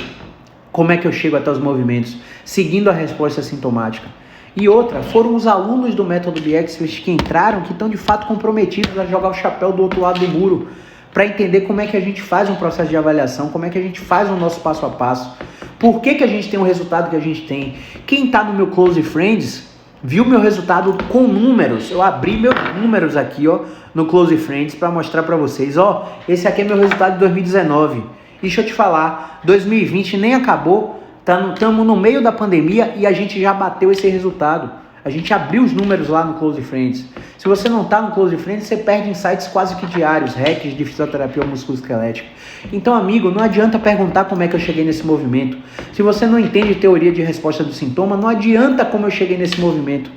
como é que eu chego até os movimentos, seguindo a resposta sintomática. E outra, foram os alunos do método BXFIT que entraram, que estão de fato comprometidos a jogar o chapéu do outro lado do muro, para entender como é que a gente faz um processo de avaliação, como é que a gente faz o nosso passo a passo, por que a gente tem o resultado que a gente tem. Quem está no meu Close Friends, viu meu resultado com números. Eu abri meus números aqui, ó, no Close Friends para mostrar para vocês. Ó, esse aqui é meu resultado de 2019. E deixa eu te falar, 2020 nem acabou, estamos no meio da pandemia e a gente já bateu esse resultado. A gente abriu os números lá no Close Friends. Se você não está no Close Friends, você perde insights quase que diários, hacks de fisioterapia musculoesquelética. Então, amigo, não adianta perguntar como é que eu cheguei nesse movimento. Se você não entende teoria de resposta do sintoma, não adianta como eu cheguei nesse movimento.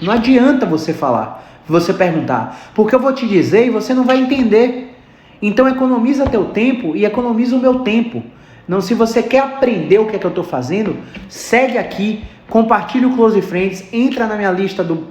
Não adianta você falar, você perguntar, porque eu vou te dizer e você não vai entender. Então economiza teu tempo e economiza o meu tempo. Não, se você quer aprender o que é que eu estou fazendo, segue aqui, compartilha o Close Friends, entra na minha lista do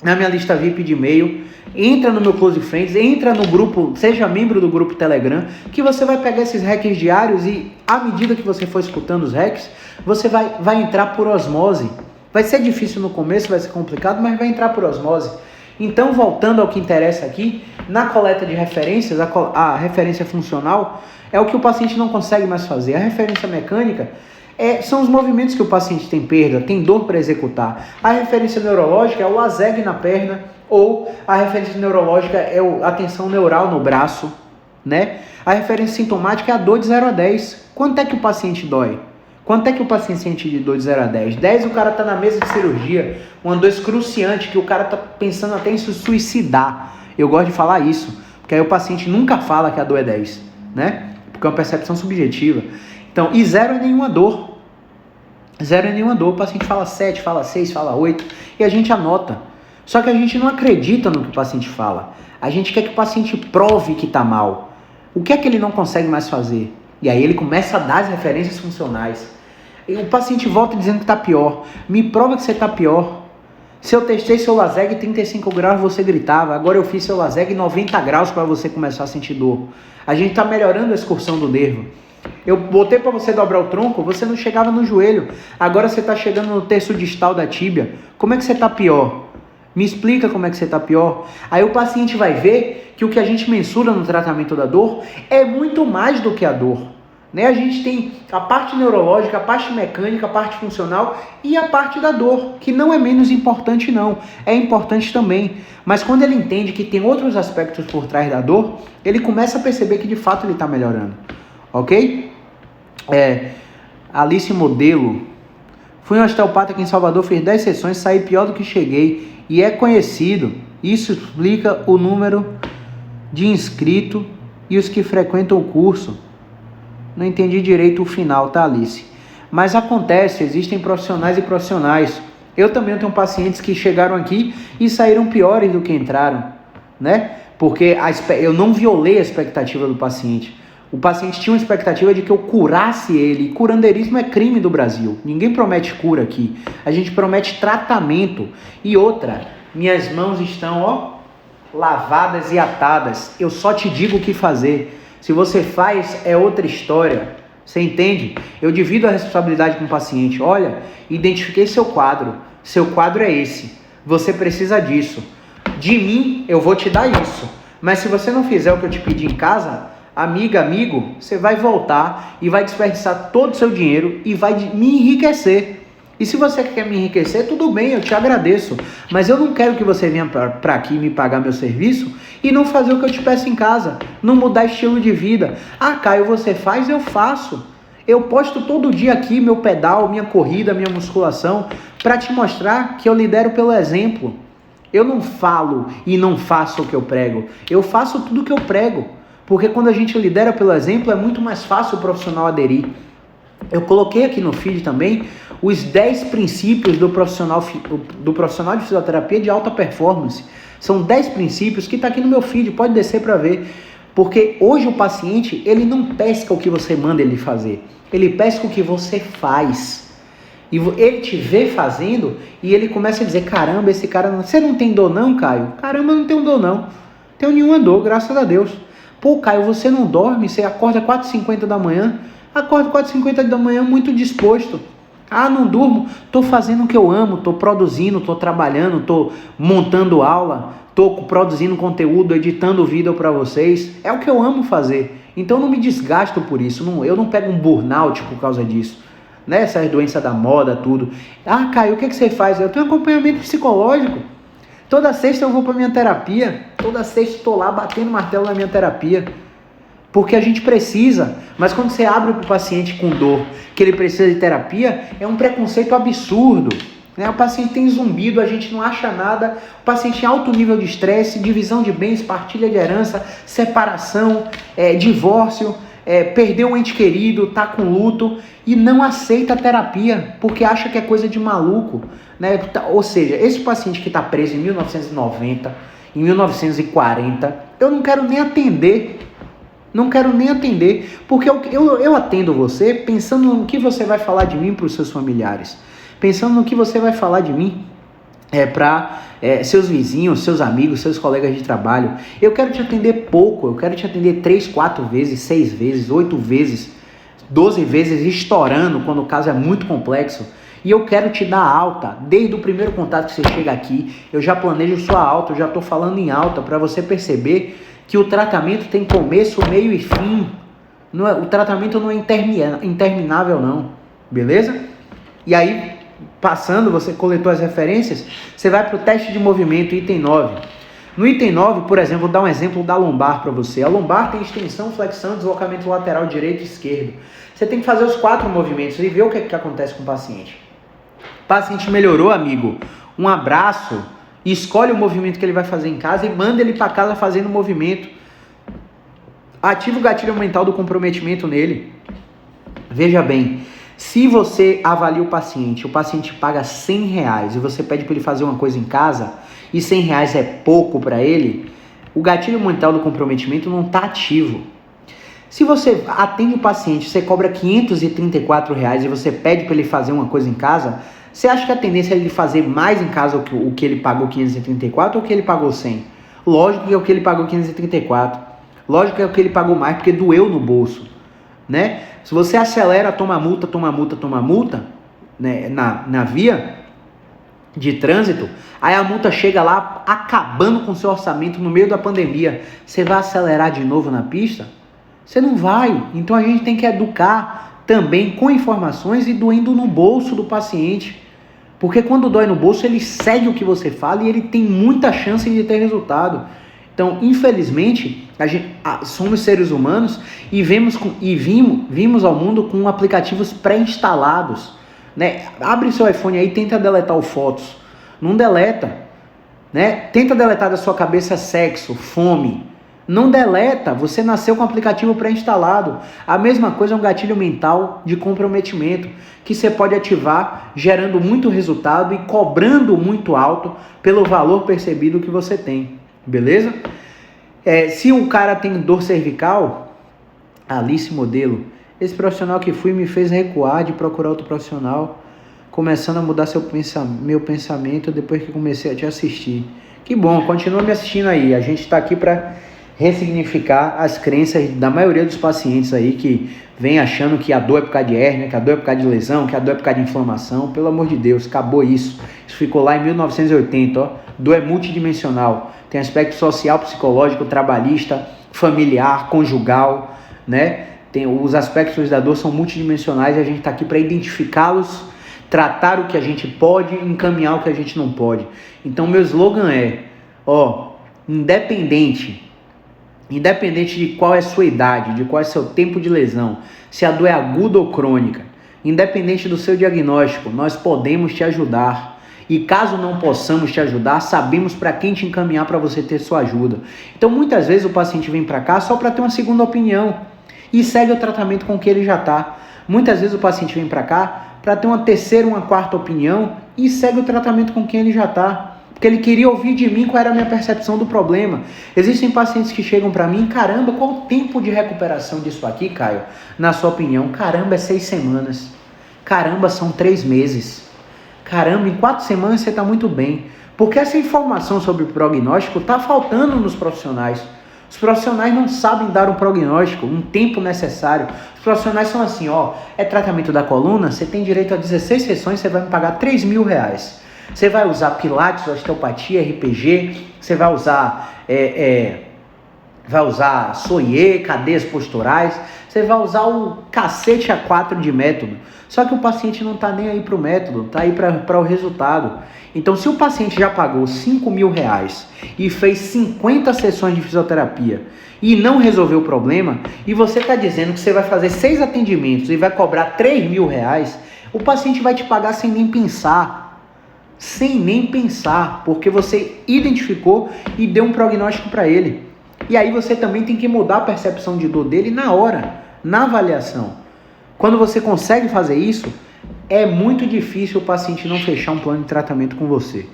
na minha lista VIP de e-mail, entra no meu Close Friends, entra no grupo, seja membro do grupo Telegram, que você vai pegar esses hacks diários e à medida que você for escutando os hacks, você vai entrar por osmose. Vai ser difícil no começo, vai ser complicado, mas vai entrar por osmose. Então, voltando ao que interessa aqui, na coleta de referências, a referência funcional é o que o paciente não consegue mais fazer. A referência mecânica são os movimentos que o paciente tem perda, tem dor para executar. A referência neurológica é o ASEG na perna, ou a referência neurológica é a tensão neural no braço, né? A referência sintomática é a dor de 0 a 10. Quanto é que o paciente dói? Quanto é que o paciente sente de dor de 0 a 10? 10 o cara tá na mesa de cirurgia, uma dor excruciante, que o cara tá pensando até em se suicidar. Eu gosto de falar isso, porque aí o paciente nunca fala que a dor é 10, né? Porque é uma percepção subjetiva. Então, e 0 é nenhuma dor. 0 é nenhuma dor. O paciente fala 7, fala 6, fala 8, e a gente anota. Só que a gente não acredita no que o paciente fala. A gente quer que o paciente prove que tá mal. O que é que ele não consegue mais fazer? E aí ele começa a dar as referências funcionais. E o paciente volta dizendo que tá pior. Me prova que você tá pior. Se eu testei seu LASEG 35 graus, você gritava. Agora eu fiz seu LASEG 90 graus para você começar a sentir dor. A gente tá melhorando a excursão do nervo. Eu botei para você dobrar o tronco, você não chegava no joelho. Agora você tá chegando no terço distal da tíbia. Como é que você tá pior? Me explica como é que você está pior. Aí o paciente vai ver que o que a gente mensura no tratamento da dor é muito mais do que a dor. Né? A gente tem a parte neurológica, a parte mecânica, a parte funcional e a parte da dor, que não é menos importante não, é importante também. Mas quando ele entende que tem outros aspectos por trás da dor, ele começa a perceber que de fato ele está melhorando. Ok? Alice Modelo. Fui um osteopata aqui em Salvador, fiz 10 sessões, saí pior do que cheguei. E é conhecido, isso explica o número de inscritos e os que frequentam o curso. Não entendi direito o final, tá, Alice? Mas acontece, existem profissionais e profissionais. Eu também tenho pacientes que chegaram aqui e saíram piores do que entraram, né? Porque eu não violei a expectativa do paciente. O paciente tinha uma expectativa de que eu curasse ele. Curandeirismo é crime do Brasil. Ninguém promete cura aqui. A gente promete tratamento. E outra, minhas mãos estão, lavadas e atadas. Eu só te digo o que fazer. Se você faz, é outra história. Você entende? Eu divido a responsabilidade com o paciente. Olha, identifiquei seu quadro. Seu quadro é esse. Você precisa disso. De mim, eu vou te dar isso. Mas se você não fizer o que eu te pedi em casa, amiga, amigo, você vai voltar e vai desperdiçar todo o seu dinheiro e vai me enriquecer. E se você quer me enriquecer, tudo bem, eu te agradeço. Mas eu não quero que você venha para aqui me pagar meu serviço e não fazer o que eu te peço em casa. Não mudar estilo de vida. Ah, Caio, você faz? Eu faço. Eu posto todo dia aqui meu pedal, minha corrida, minha musculação, para te mostrar que eu lidero pelo exemplo. Eu não falo e não faço o que eu prego. Eu faço tudo o que eu prego. Porque quando a gente lidera pelo exemplo, é muito mais fácil o profissional aderir. Eu coloquei aqui no feed também os 10 princípios do profissional de fisioterapia de alta performance. São 10 princípios que está aqui no meu feed, pode descer para ver. Porque hoje o paciente, ele não pesca o que você manda ele fazer. Ele pesca o que você faz. E ele te vê fazendo e ele começa a dizer, caramba, esse cara, você não tem dor não, Caio? Caramba, não tenho dor não. Tenho nenhuma dor, graças a Deus. Pô, Caio, você não dorme? Você acorda 4h50 da manhã? Acordo 4h50 da manhã muito disposto. Ah, não durmo? Tô fazendo o que eu amo, tô produzindo, tô trabalhando, tô montando aula, tô produzindo conteúdo, editando vídeo para vocês. É o que eu amo fazer. Então eu não me desgasto por isso. Eu não pego um burnout por causa disso. Né? Essas doenças da moda, tudo. Ah, Caio, o que você faz? Eu tenho acompanhamento psicológico. Toda sexta eu vou para minha terapia. Toda sexta estou lá batendo martelo na minha terapia. Porque a gente precisa. Mas quando você abre para o paciente com dor que ele precisa de terapia, é um preconceito absurdo. Né? O paciente tem zumbido, a gente não acha nada. O paciente em alto nível de estresse, divisão de bens, partilha de herança, separação, divórcio, perdeu um ente querido, está com luto e não aceita a terapia porque acha que é coisa de maluco. Né? Ou seja, esse paciente que está preso em 1990, em 1940, eu não quero nem atender. Não quero nem atender, porque eu atendo você pensando no que você vai falar de mim para os seus familiares. Pensando no que você vai falar de mim para seus vizinhos, seus amigos, seus colegas de trabalho. Eu quero te atender pouco, eu quero te atender 3, 4 vezes, 6 vezes, 8 vezes, 12 vezes, estourando quando o caso é muito complexo. E eu quero te dar alta, desde o primeiro contato que você chega aqui, eu já planejo sua alta, eu já estou falando em alta para você perceber que o tratamento tem começo, meio e fim. O tratamento não é interminável não, beleza? E aí, passando, você coletou as referências, você vai para o teste de movimento, item 9. No item 9, por exemplo, vou dar um exemplo da lombar para você. A lombar tem extensão, flexão, deslocamento lateral direito e esquerdo. Você tem que fazer os 4 movimentos e ver o que acontece com o paciente. O paciente melhorou, amigo, um abraço, e escolhe o movimento que ele vai fazer em casa e manda ele para casa fazendo o movimento. Ativa o gatilho mental do comprometimento nele. Veja bem, se você avalia o paciente paga R$100 e você pede para ele fazer uma coisa em casa e R$100 é pouco para ele, o gatilho mental do comprometimento não está ativo. Se você atende o paciente, você cobra R$534 e você pede para ele fazer uma coisa em casa, você acha que a tendência é ele fazer mais em casa o que ele pagou 534 ou o que ele pagou 100? Lógico que é o que ele pagou 534. Lógico que é o que ele pagou mais, porque doeu no bolso, né? Se você acelera, toma multa, né, na via de trânsito, aí a multa chega lá acabando com o seu orçamento no meio da pandemia. Você vai acelerar de novo na pista? Você não vai. Então a gente tem que educar também com informações e doendo no bolso do paciente. Porque quando dói no bolso, ele segue o que você fala e ele tem muita chance de ter resultado. Então, infelizmente, somos seres humanos e vimos ao mundo com aplicativos pré-instalados, né? Abre seu iPhone aí e tenta deletar o Fotos. Não deleta, né? Tenta deletar da sua cabeça sexo, fome. Não deleta, você nasceu com o aplicativo pré-instalado. A mesma coisa é um gatilho mental de comprometimento, que você pode ativar gerando muito resultado e cobrando muito alto pelo valor percebido que você tem. Beleza? Se o cara tem dor cervical, Alice Modelo, esse profissional que fui me fez recuar de procurar outro profissional, começando a mudar meu pensamento depois que comecei a te assistir. Que bom, continua me assistindo aí. A gente está aqui para ressignificar as crenças da maioria dos pacientes aí que vem achando que a dor é por causa de hérnia, que a dor é por causa de lesão, que a dor é por causa de inflamação. Pelo amor de Deus, acabou isso. Isso ficou lá em 1980, ó. Dor é multidimensional. Tem aspecto social, psicológico, trabalhista, familiar, conjugal, né? Os aspectos da dor são multidimensionais e a gente está aqui para identificá-los, tratar o que a gente pode e encaminhar o que a gente não pode. Então, meu slogan é, independente de qual é a sua idade, de qual é o seu tempo de lesão, se a dor é aguda ou crônica, independente do seu diagnóstico, nós podemos te ajudar. E caso não possamos te ajudar, sabemos para quem te encaminhar para você ter sua ajuda. Então, muitas vezes o paciente vem para cá só para ter uma segunda opinião e segue o tratamento com que ele já está. Muitas vezes o paciente vem para cá para ter uma terceira, uma quarta opinião e segue o tratamento com quem ele já está. Porque ele queria ouvir de mim qual era a minha percepção do problema. Existem pacientes que chegam para mim, caramba, qual o tempo de recuperação disso aqui, Caio? Na sua opinião, caramba, é 6 semanas. Caramba, são 3 meses. Caramba, em 4 semanas você está muito bem. Porque essa informação sobre o prognóstico está faltando nos profissionais. Os profissionais não sabem dar um prognóstico, um tempo necessário. Os profissionais são assim, é tratamento da coluna, você tem direito a 16 sessões, você vai me pagar R$3.000. Você vai usar pilates, osteopatia, RPG, você vai usar soie, cadeias posturais, você vai usar o cacete A4 de método. Só que o paciente não está nem aí para o método, está aí para o resultado. Então, se o paciente já pagou R$5.000 e fez 50 sessões de fisioterapia e não resolveu o problema, e você está dizendo que você vai fazer 6 atendimentos e vai cobrar R$3.000, o paciente vai te pagar sem nem pensar. Sem nem pensar, porque você identificou e deu um prognóstico para ele. E aí você também tem que mudar a percepção de dor dele na hora, na avaliação. Quando você consegue fazer isso, é muito difícil o paciente não fechar um plano de tratamento com você.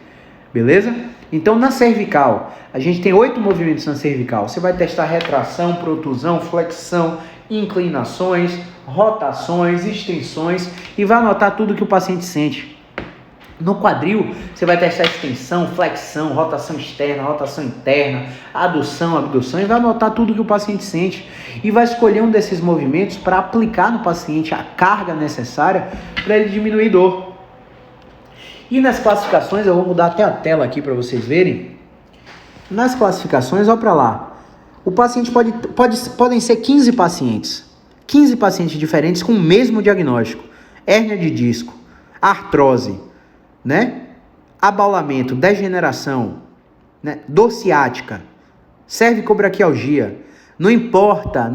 Beleza? Então, na cervical, a gente tem 8 movimentos na cervical. Você vai testar retração, protusão, flexão, inclinações, rotações, extensões e vai anotar tudo que o paciente sente. No quadril, você vai testar extensão, flexão, rotação externa, rotação interna, adução, abdução, e vai anotar tudo que o paciente sente e vai escolher um desses movimentos para aplicar no paciente a carga necessária para ele diminuir dor. E nas classificações, eu vou mudar até a tela aqui para vocês verem. Nas classificações, olha para lá. O paciente podem ser 15 pacientes. 15 pacientes diferentes com o mesmo diagnóstico. Hérnia de disco, artrose, né? Abaulamento, degeneração, né? Dor ciática, cervicobraquialgia. Não importa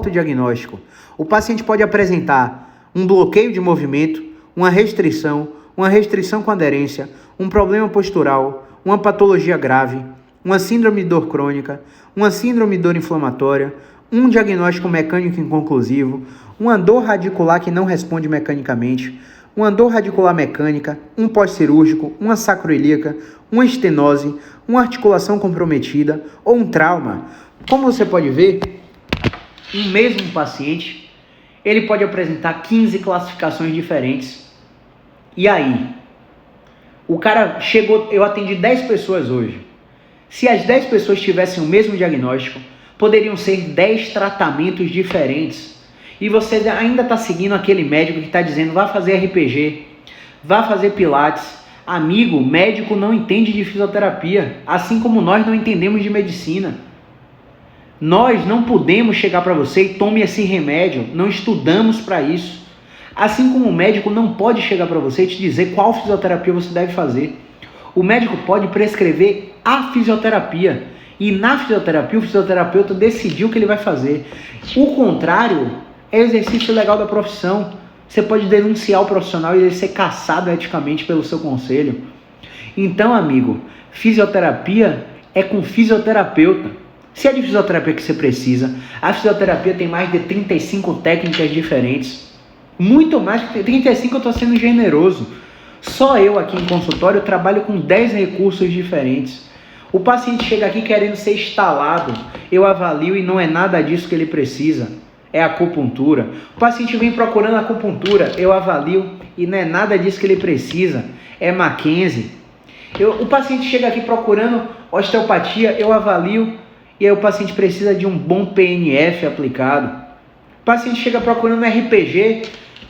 o diagnóstico. O paciente pode apresentar um bloqueio de movimento, uma restrição com aderência, um problema postural, uma patologia grave, uma síndrome de dor crônica, uma síndrome de dor inflamatória, um diagnóstico mecânico inconclusivo, uma dor radicular que não responde mecanicamente, uma dor radicular mecânica, um pós-cirúrgico, uma sacroilíaca, uma estenose, uma articulação comprometida ou um trauma. Como você pode ver, um mesmo paciente, ele pode apresentar 15 classificações diferentes. E aí? O cara chegou, eu atendi 10 pessoas hoje. Se as 10 pessoas tivessem o mesmo diagnóstico, poderiam ser 10 tratamentos diferentes. E você ainda está seguindo aquele médico que está dizendo, vá fazer RPG, vá fazer pilates. Amigo, médico não entende de fisioterapia, assim como nós não entendemos de medicina. Nós não podemos chegar para você e tome esse remédio, não estudamos para isso. Assim como o médico não pode chegar para você e te dizer qual fisioterapia você deve fazer. O médico pode prescrever a fisioterapia. E na fisioterapia, o fisioterapeuta decidiu o que ele vai fazer. O contrário é exercício legal da profissão. Você pode denunciar o profissional e ele ser cassado eticamente pelo seu conselho. Então, amigo, fisioterapia é com fisioterapeuta. Se é de fisioterapia que você precisa, a fisioterapia tem mais de 35 técnicas diferentes. Muito mais que 35, eu estou sendo generoso. Só eu aqui em consultório trabalho com 10 recursos diferentes. O paciente chega aqui querendo ser instalado, eu avalio e não é nada disso que ele precisa, é acupuntura. O paciente vem procurando acupuntura, eu avalio e não é nada disso que ele precisa, é Mackenzie. O paciente chega aqui procurando osteopatia, eu avalio e aí o paciente precisa de um bom PNF aplicado. O paciente chega procurando RPG,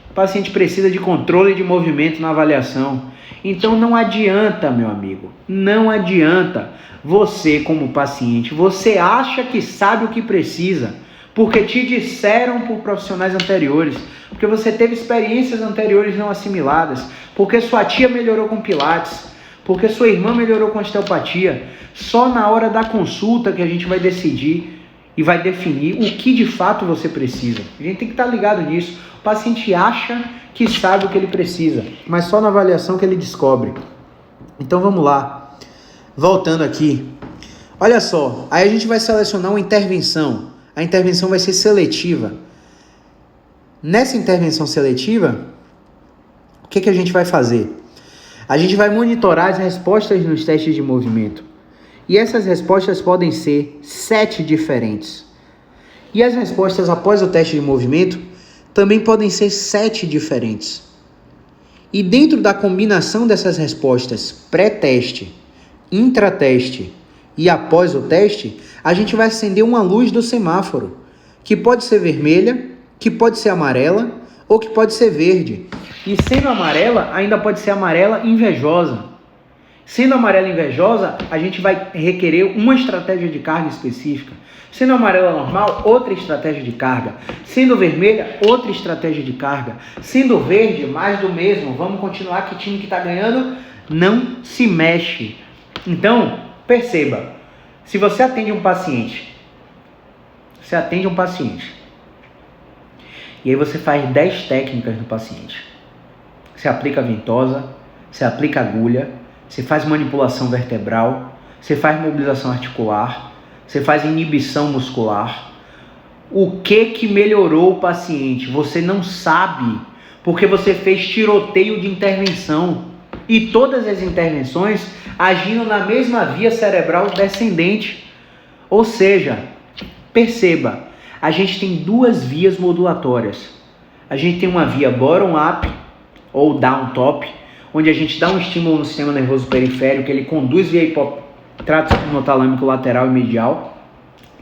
o paciente precisa de controle de movimento na avaliação. Então não adianta, meu amigo, não adianta. Você como paciente, você acha que sabe o que precisa, porque te disseram por profissionais anteriores, porque você teve experiências anteriores não assimiladas, porque sua tia melhorou com pilates, porque sua irmã melhorou com osteopatia. Só na hora da consulta que a gente vai decidir e vai definir o que de fato você precisa. A gente tem que estar ligado nisso. O paciente acha que sabe o que ele precisa, mas só na avaliação que ele descobre. Então vamos lá. Voltando aqui. Olha só, aí a gente vai selecionar uma intervenção. A intervenção vai ser seletiva. Nessa intervenção seletiva, o que a gente vai fazer? A gente vai monitorar as respostas nos testes de movimento. E essas respostas podem ser 7 diferentes. E as respostas após o teste de movimento também podem ser 7 diferentes. E dentro da combinação dessas respostas pré-teste, intrateste e após o teste, a gente vai acender uma luz do semáforo, que pode ser vermelha, que pode ser amarela ou que pode ser verde. E sendo amarela, ainda pode ser amarela invejosa. Sendo amarela invejosa, a gente vai requerer uma estratégia de carga específica. Sendo amarela normal, outra estratégia de carga. Sendo vermelha, outra estratégia de carga. Sendo verde, mais do mesmo. Vamos continuar que o time que está ganhando não se mexe. Então, perceba, se você atende um paciente, e aí você faz 10 técnicas no paciente. Você aplica ventosa, você aplica agulha, você faz manipulação vertebral, você faz mobilização articular, você faz inibição muscular. O que melhorou o paciente? Você não sabe, porque você fez tiroteio de intervenção. E todas as intervenções agindo na mesma via cerebral descendente. Ou seja, perceba, a gente tem 2 vias modulatórias. A gente tem uma via bottom-up ou down-top, onde a gente dá um estímulo no sistema nervoso periférico, ele conduz via trato hipotalâmico lateral e medial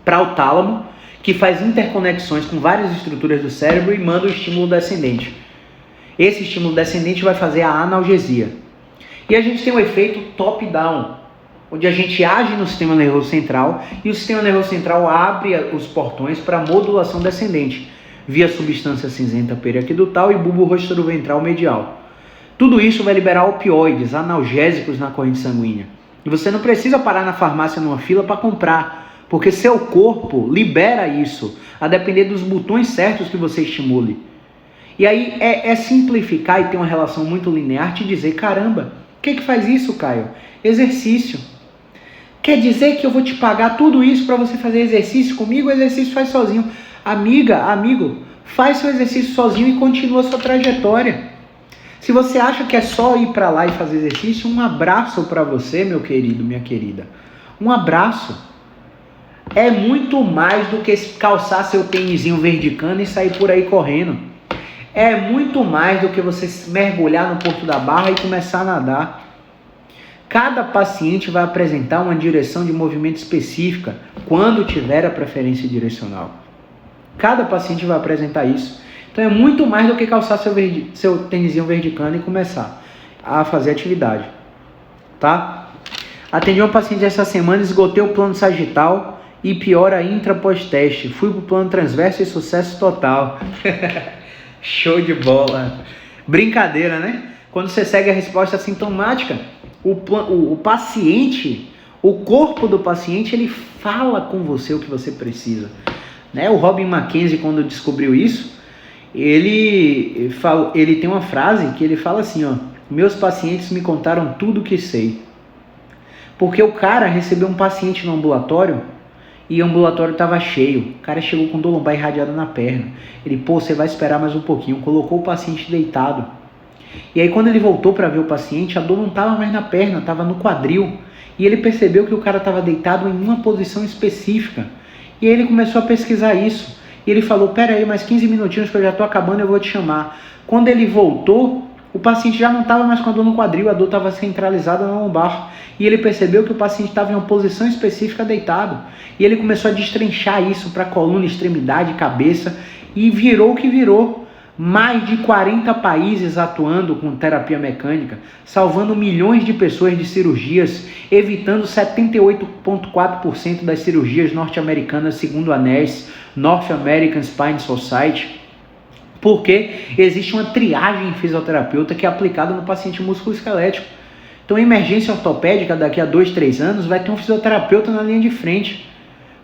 para o tálamo, que faz interconexões com várias estruturas do cérebro e manda o estímulo descendente. Esse estímulo descendente vai fazer a analgesia. E a gente tem um efeito top-down, onde a gente age no sistema nervoso central e o sistema nervoso central abre os portões para modulação descendente, via substância cinzenta periaquidutal e bulbo rostroventral medial. Tudo isso vai liberar opioides, analgésicos na corrente sanguínea. E você não precisa parar na farmácia numa fila para comprar, porque seu corpo libera isso, a depender dos botões certos que você estimule. E aí é simplificar e ter uma relação muito linear te dizer, caramba, o que faz isso, Caio? Exercício. Quer dizer que eu vou te pagar tudo isso para você fazer exercício comigo? O exercício faz sozinho. Amiga, amigo, faz seu exercício sozinho e continua a sua trajetória. Se você acha que é só ir para lá e fazer exercício, um abraço para você, meu querido, minha querida. Um abraço. É muito mais do que calçar seu tênisinho verdicando e sair por aí correndo. É muito mais do que você mergulhar no Porto da Barra e começar a nadar. Cada paciente vai apresentar uma direção de movimento específica quando tiver a preferência direcional. Cada paciente vai apresentar isso. Então é muito mais do que calçar seu tênisinho verdicando e começar a fazer atividade. Tá? Atendi uma paciente essa semana, esgotei o plano sagital e piora intra pós-teste. Fui pro plano transverso e sucesso total. Show de bola. Brincadeira, né? Quando você segue a resposta sintomática, o paciente, o corpo do paciente, ele fala com você o que você precisa. Né? O Robin McKenzie, quando descobriu isso, ele tem uma frase que ele fala assim, ó, meus pacientes me contaram tudo o que sei. Porque o cara recebeu um paciente no ambulatório e o ambulatório estava cheio. O cara chegou com dor lombar irradiada na perna. Ele, você vai esperar mais um pouquinho. Colocou o paciente deitado. E aí quando ele voltou para ver o paciente, a dor não estava mais na perna, estava no quadril. E ele percebeu que o cara estava deitado em uma posição específica. E aí ele começou a pesquisar isso. E ele falou, pera aí, mais 15 minutinhos que eu já estou acabando, eu vou te chamar. Quando ele voltou, o paciente já não estava mais com a dor no quadril, a dor estava centralizada na lombar. E ele percebeu que o paciente estava em uma posição específica deitado. E ele começou a destrinchar isso para coluna, extremidade, cabeça. E virou o que virou. Mais de 40 países atuando com terapia mecânica, salvando milhões de pessoas de cirurgias, evitando 78,4% das cirurgias norte-americanas, segundo a NASS, North American Spine Society, porque existe uma triagem fisioterapeuta que é aplicada no paciente músculo-esquelético. Então, a emergência ortopédica, daqui a 2, 3 anos, vai ter um fisioterapeuta na linha de frente,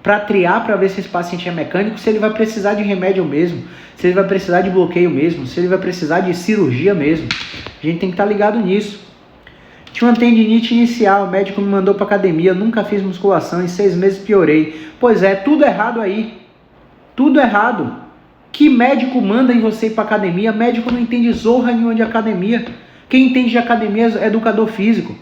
para triar, para ver se esse paciente é mecânico, se ele vai precisar de remédio mesmo, se ele vai precisar de bloqueio mesmo, se ele vai precisar de cirurgia mesmo. A gente tem que estar ligado nisso. Tinha uma tendinite inicial, o médico me mandou para academia, nunca fiz musculação, em 6 meses piorei. Pois é, tudo errado aí. Tudo errado. Que médico manda em você ir para academia? Médico não entende zorra nenhuma de academia. Quem entende de academia é educador físico.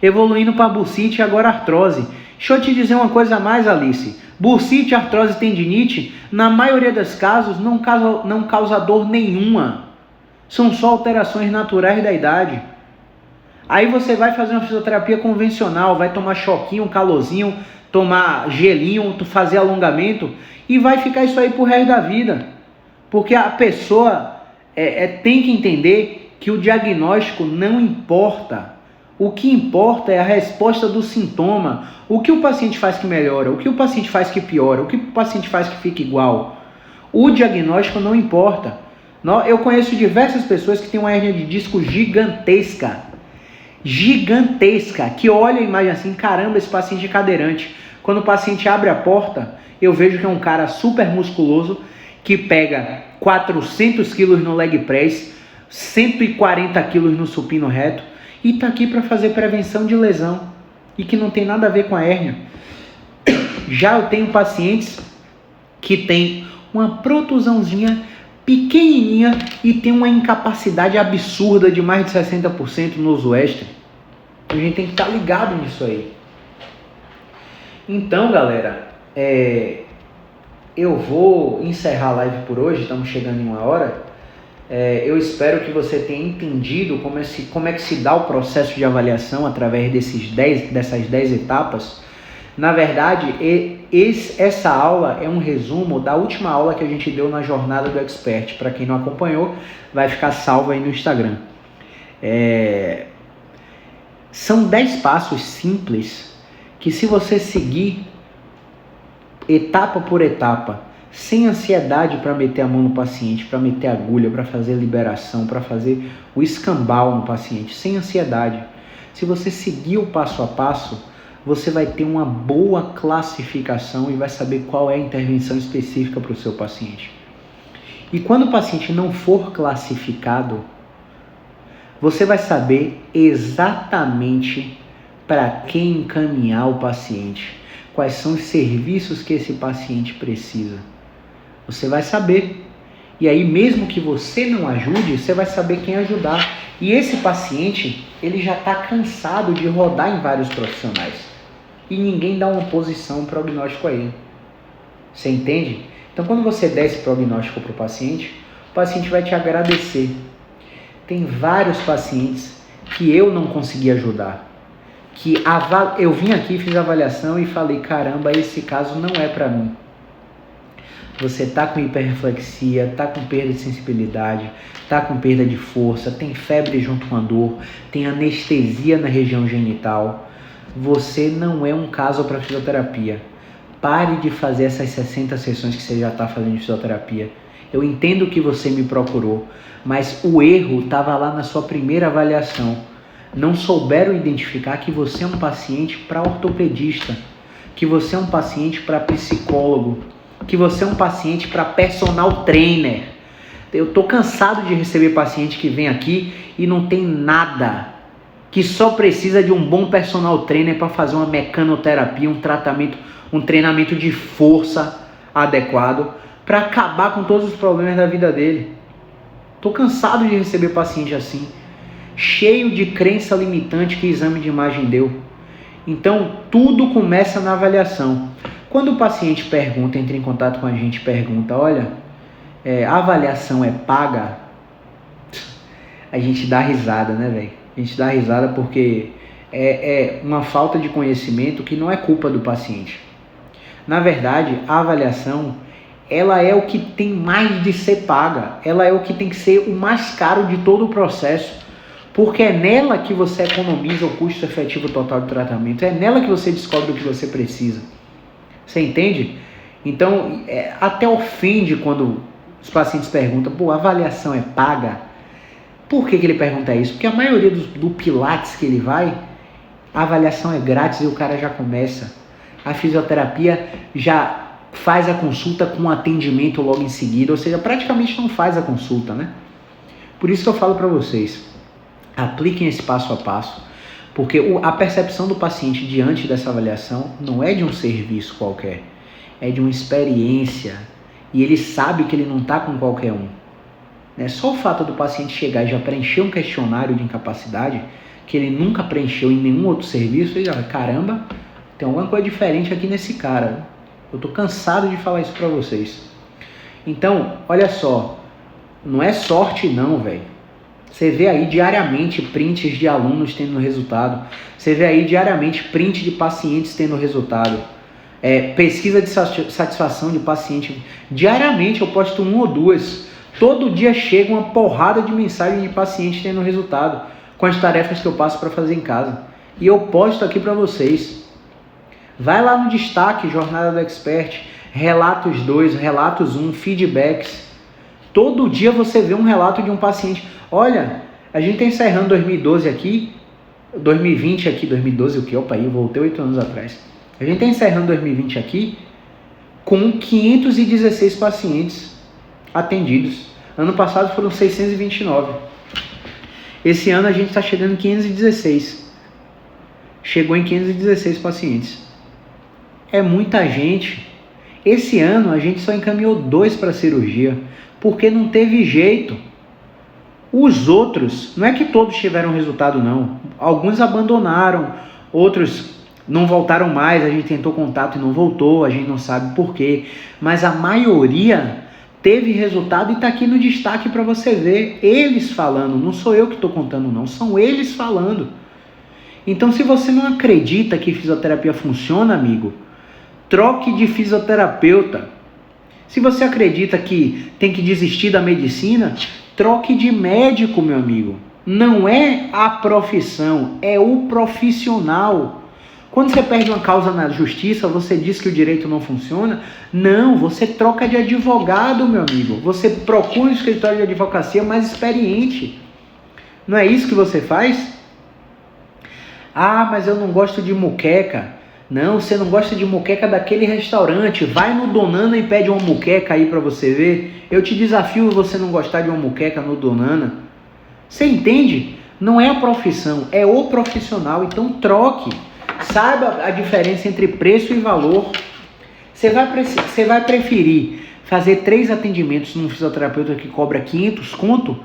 Evoluindo para bursite e agora artrose. Deixa eu te dizer uma coisa a mais, Alice. Bursite, artrose e tendinite, na maioria dos casos, não causa dor nenhuma. São só alterações naturais da idade. Aí você vai fazer uma fisioterapia convencional, vai tomar choquinho, calorzinho, tomar gelinho, fazer alongamento, e vai ficar isso aí pro resto da vida. Porque a pessoa tem que entender que o diagnóstico não importa. O que importa é a resposta do sintoma. O que o paciente faz que melhora, o que o paciente faz que piora, o que o paciente faz que fica igual. O diagnóstico não importa. Eu conheço diversas pessoas que têm uma hérnia de disco gigantesca. Gigantesca. Que olha a imagem assim, caramba, esse paciente é cadeirante. Quando o paciente abre a porta, eu vejo que é um cara super musculoso, que pega 400 quilos no leg press, 140 quilos no supino reto, e está aqui para fazer prevenção de lesão, e que não tem nada a ver com a hérnia. Já eu tenho pacientes que têm uma protusãozinha pequenininha e tem uma incapacidade absurda de mais de 60% no uso extra. A gente tem que estar ligado nisso aí. Então, galera, eu vou encerrar a live por hoje, estamos chegando em 1 hora. Eu espero que você tenha entendido como é que se dá o processo de avaliação através dessas 10 etapas. Na verdade, essa aula é um resumo da última aula que a gente deu na Jornada do Expert. Para quem não acompanhou, vai ficar salvo aí no Instagram. São 10 passos simples que, se você seguir etapa por etapa, sem ansiedade para meter a mão no paciente, para meter a agulha, para fazer liberação, para fazer o escambau no paciente, sem ansiedade. Se você seguir o passo a passo, você vai ter uma boa classificação e vai saber qual é a intervenção específica para o seu paciente. E quando o paciente não for classificado, você vai saber exatamente para quem encaminhar o paciente, quais são os serviços que esse paciente precisa. Você vai saber. E aí, mesmo que você não ajude, você vai saber quem ajudar. E esse paciente, ele já está cansado de rodar em vários profissionais. E ninguém dá uma posição, um prognóstico a ele. Você entende? Então, quando você der esse prognóstico para o paciente vai te agradecer. Tem vários pacientes que eu não consegui ajudar. Eu vim aqui, fiz a avaliação e falei, caramba, esse caso não é para mim. Você está com hiperreflexia, está com perda de sensibilidade, está com perda de força, tem febre junto com a dor, tem anestesia na região genital. Você não é um caso para fisioterapia. Pare de fazer essas 60 sessões que você já está fazendo de fisioterapia. Eu entendo que você me procurou, mas o erro estava lá na sua primeira avaliação. Não souberam identificar que você é um paciente para ortopedista, que você é um paciente para psicólogo, que você é um paciente para personal trainer. Eu tô cansado de receber paciente que vem aqui e não tem nada, que só precisa de um bom personal trainer para fazer uma mecanoterapia, um treinamento de força adequado para acabar com todos os problemas da vida dele. Tô cansado de receber paciente assim, cheio de crença limitante que o exame de imagem deu. Então, tudo começa na avaliação. Quando o paciente entra em contato com a gente e pergunta, olha, a avaliação é paga? A gente dá risada, né, velho? A gente dá risada porque é uma falta de conhecimento que não é culpa do paciente. Na verdade, a avaliação, ela é o que tem mais de ser paga. Ela é o que tem que ser o mais caro de todo o processo. Porque é nela que você economiza o custo efetivo total do tratamento. É nela que você descobre o que você precisa. Você entende? Então, até ofende quando os pacientes perguntam, a avaliação é paga? Por que ele pergunta isso? Porque a maioria do Pilates que ele vai, a avaliação é grátis e o cara já começa. A fisioterapia já faz a consulta com atendimento logo em seguida, ou seja, praticamente não faz a consulta, né? Por isso que eu falo para vocês, apliquem esse passo a passo, porque a percepção do paciente diante dessa avaliação não é de um serviço qualquer, é de uma experiência, e ele sabe que ele não está com qualquer um. Só o fato do paciente chegar e já preencher um questionário de incapacidade, que ele nunca preencheu em nenhum outro serviço, ele já, caramba, tem alguma coisa diferente aqui nesse cara. Eu estou cansado de falar isso para vocês. Então, olha só, não é sorte não, velho. Você vê aí diariamente prints de alunos tendo resultado. Você vê aí diariamente print de pacientes tendo resultado. Pesquisa de satisfação de paciente. Diariamente eu posto 1 ou 2. Todo dia chega uma porrada de mensagem de paciente tendo resultado com as tarefas que eu passo para fazer em casa. E eu posto aqui para vocês. Vai lá no destaque, Jornada do Expert, relatos 2, relatos 1, feedbacks. Todo dia você vê um relato de um paciente. Olha, a gente está encerrando 2012 aqui, 2020 aqui, 2012 o que? Opa, eu voltei 8 anos atrás. A gente está encerrando 2020 aqui com 516 pacientes atendidos. Ano passado foram 629. Esse ano a gente está chegando em 516. Chegou em 516 pacientes. É muita gente. Esse ano a gente só encaminhou 2 para cirurgia, porque não teve jeito. Os outros, não é que todos tiveram resultado não. Alguns abandonaram, outros não voltaram mais, a gente tentou contato e não voltou, a gente não sabe por quê. Mas a maioria teve resultado e está aqui no destaque para você ver. Eles falando, não sou eu que estou contando não, são eles falando. Então, se você não acredita que fisioterapia funciona, amigo, troque de fisioterapeuta. Se você acredita que tem que desistir da medicina, troque de médico, meu amigo. Não é a profissão, é o profissional. Quando você perde uma causa na justiça, você diz que o direito não funciona? Não, você troca de advogado, meu amigo. Você procura um escritório de advocacia mais experiente. Não é isso que você faz? Ah, mas eu não gosto de muqueca. Não, você não gosta de muqueca daquele restaurante. Vai no Donana e pede uma muqueca aí pra você ver. Eu te desafio você não gostar de uma muqueca no Donana. Você entende? Não é a profissão, é o profissional. Então troque. Saiba a diferença entre preço e valor. Você vai preferir fazer 3 atendimentos num fisioterapeuta que cobra 500 conto?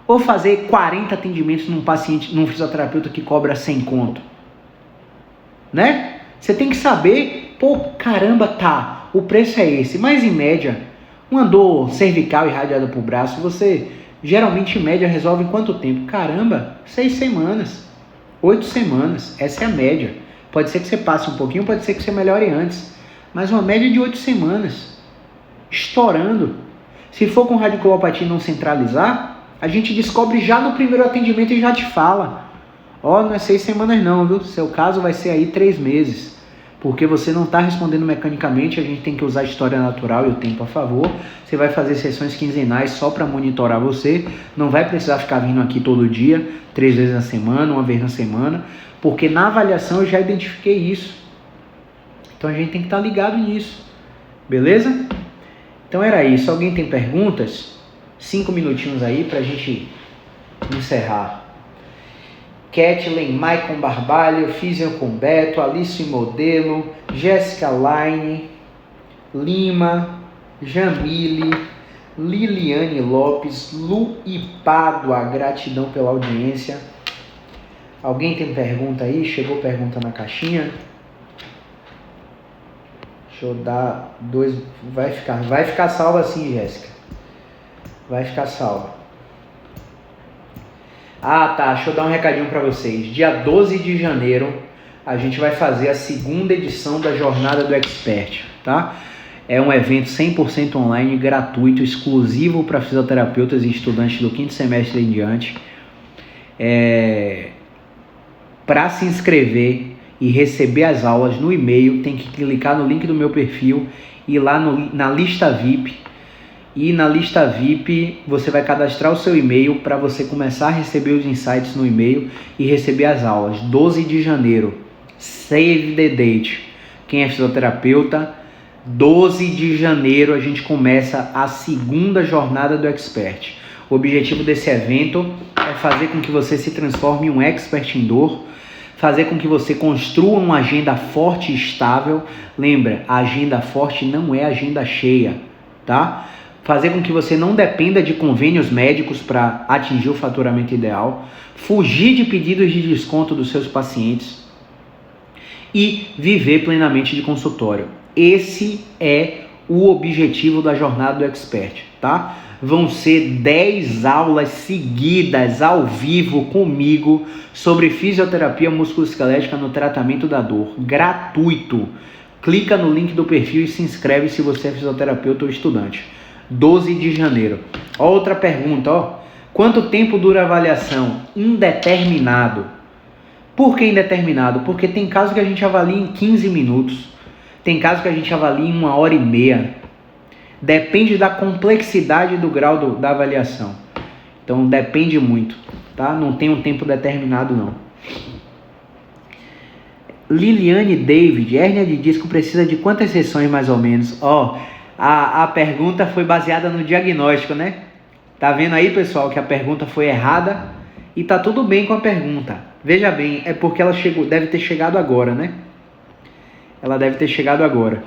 Ou fazer 40 atendimentos num fisioterapeuta que cobra 100 conto? Né? Você tem que saber, pô, caramba, tá, o preço é esse, mas em média, uma dor cervical irradiada pro braço, você geralmente em média resolve em quanto tempo? Caramba, 6 semanas, 8 semanas, essa é a média. Pode ser que você passe um pouquinho, pode ser que você melhore antes, mas uma média de 8 semanas, estourando. Se for com radiculopatia não centralizar, a gente descobre já no primeiro atendimento e já te fala. Ó, não é 6 semanas não, viu? Seu caso vai ser aí 3 meses. Porque você não está respondendo mecanicamente, a gente tem que usar a história natural e o tempo a favor. Você vai fazer sessões quinzenais só para monitorar você. Não vai precisar ficar vindo aqui todo dia, 3 vezes na semana, 1 vez na semana. Porque na avaliação eu já identifiquei isso. Então a gente tem que estar ligado nisso. Beleza? Então era isso. Alguém tem perguntas? 5 minutinhos aí para a gente encerrar. Kathleen, Maicon Barbalho, Físio com Beto, Alice Modelo, Jéssica Line, Lima, Jamile, Liliane Lopes, Lu e Pádua, gratidão pela audiência. Alguém tem pergunta aí? Chegou pergunta na caixinha? Deixa eu dar 2, vai ficar salva assim, Jéssica. Vai ficar salva. Ah, tá, deixa eu dar um recadinho para vocês. Dia 12 de janeiro, a gente vai fazer a 2ª edição da Jornada do Expert, tá? É um evento 100% online, gratuito, exclusivo para fisioterapeutas e estudantes do 5º semestre em diante. Para se inscrever e receber as aulas no e-mail, tem que clicar no link do meu perfil e ir lá na lista VIP. E na lista VIP você vai cadastrar o seu e-mail para você começar a receber os insights no e-mail e receber as aulas. 12 de janeiro, save the date. Quem é fisioterapeuta, 12 de janeiro a gente começa a 2ª jornada do Expert. O objetivo desse evento é fazer com que você se transforme em um expert em dor, fazer com que você construa uma agenda forte e estável. Lembra, a agenda forte não é agenda cheia, tá? Fazer com que você não dependa de convênios médicos para atingir o faturamento ideal, fugir de pedidos de desconto dos seus pacientes e viver plenamente de consultório. Esse é o objetivo da jornada do Expert, tá? Vão ser 10 aulas seguidas ao vivo comigo sobre fisioterapia musculoesquelética no tratamento da dor, gratuito. Clica no link do perfil e se inscreve se você é fisioterapeuta ou estudante. 12 de janeiro. Outra pergunta, ó. Quanto tempo dura a avaliação? Indeterminado. Por que indeterminado? Porque tem casos que a gente avalia em 15 minutos. Tem casos que a gente avalia em 1h30. Depende da complexidade do grau da avaliação. Então depende muito, tá? Não tem um tempo determinado não. Liliane David, hérnia de disco precisa de quantas sessões mais ou menos? Ó, a pergunta foi baseada no diagnóstico, né? Tá vendo aí, pessoal, que a pergunta foi errada e tá tudo bem com a pergunta. Veja bem, é porque ela deve ter chegado agora, né? Ela deve ter chegado agora.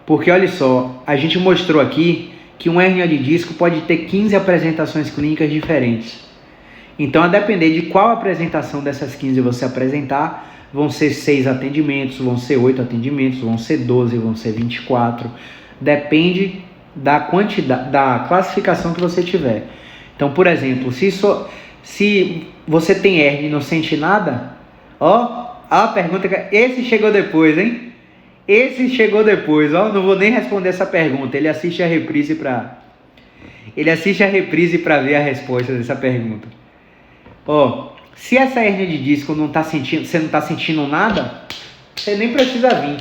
Porque, olha só, a gente mostrou aqui que uma hérnia de disco pode ter 15 apresentações clínicas diferentes. Então, a depender de qual apresentação dessas 15 você apresentar, vão ser 6 atendimentos, vão ser 8 atendimentos, vão ser 12, vão ser 24. Depende da quantidade, da classificação que você tiver. Então, por exemplo, se você tem hernia e não sente nada, ó, a pergunta que esse chegou depois, hein? Esse chegou depois, ó, não vou nem responder essa pergunta. Ele assiste a reprise para ver a resposta dessa pergunta. Ó, se essa hernia de disco você não está sentindo nada, você nem precisa vir.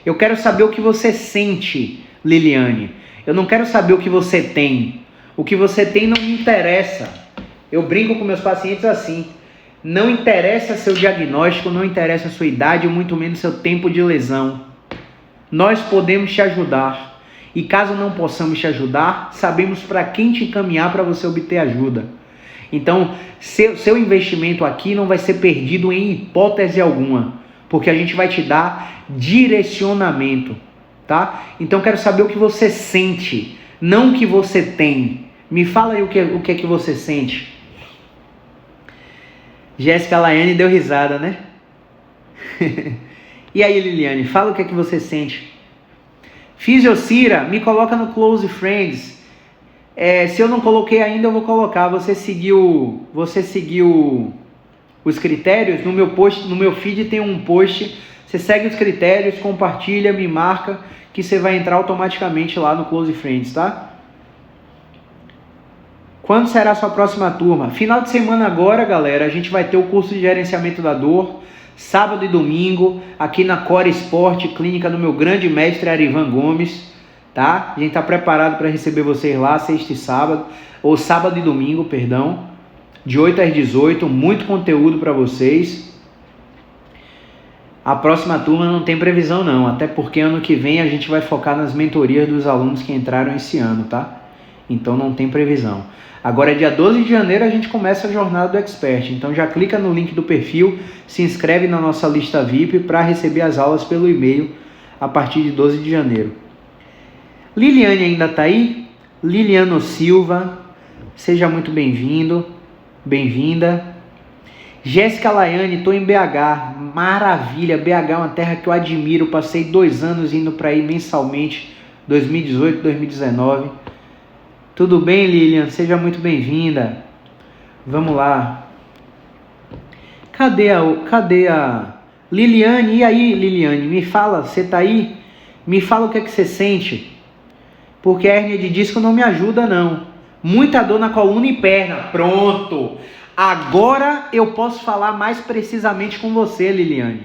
Eu quero saber o que você sente, Liliane. Eu não quero saber o que você tem. O que você tem não me interessa. Eu brinco com meus pacientes assim. Não interessa seu diagnóstico, não interessa a sua idade, muito menos seu tempo de lesão. Nós podemos te ajudar. E caso não possamos te ajudar, sabemos para quem te encaminhar para você obter ajuda. Então, seu investimento aqui não vai ser perdido em hipótese alguma, porque a gente vai te dar direcionamento, tá? Então, quero saber o que você sente, não o que você tem. Me fala aí o que é que você sente. Jéssica Laiane deu risada, né? E aí, Liliane, fala o que é que você sente. Fisiocira, me coloca no Close Friends. Se eu não coloquei ainda, eu vou colocar. Você seguiu os critérios? No meu feed tem um post. Você segue os critérios, compartilha, me marca, que você vai entrar automaticamente lá no Close Friends, tá? Quando será a sua próxima turma? Final de semana agora, galera, a gente vai ter o curso de gerenciamento da dor, sábado e domingo, aqui na Core Sport, clínica do meu grande mestre Arivan Gomes, tá? A gente tá preparado para receber vocês lá, sexta e sábado, ou sábado e domingo, perdão, de 8 às 18, muito conteúdo para vocês. A próxima turma não tem previsão não, até porque ano que vem a gente vai focar nas mentorias dos alunos que entraram esse ano, tá? Então não tem previsão. Agora, dia 12 de janeiro, a gente começa a jornada do Expert. Então, já clica no link do perfil, se inscreve na nossa lista VIP para receber as aulas pelo e-mail a partir de 12 de janeiro. Liliane ainda está aí? Liliano Silva, seja muito bem-vindo, bem-vinda. Jéssica Laiane, estou em BH, maravilha, BH é uma terra que eu admiro, passei 2 anos indo para aí mensalmente, 2018, 2019. Tudo bem, Lilian? Seja muito bem-vinda. Vamos lá. Cadê a Liliane? E aí, Liliane? Me fala, você tá aí? Me fala o que é que você sente. Porque a hérnia de disco não me ajuda, não. Muita dor na coluna e perna. Pronto. Agora eu posso falar mais precisamente com você, Liliane.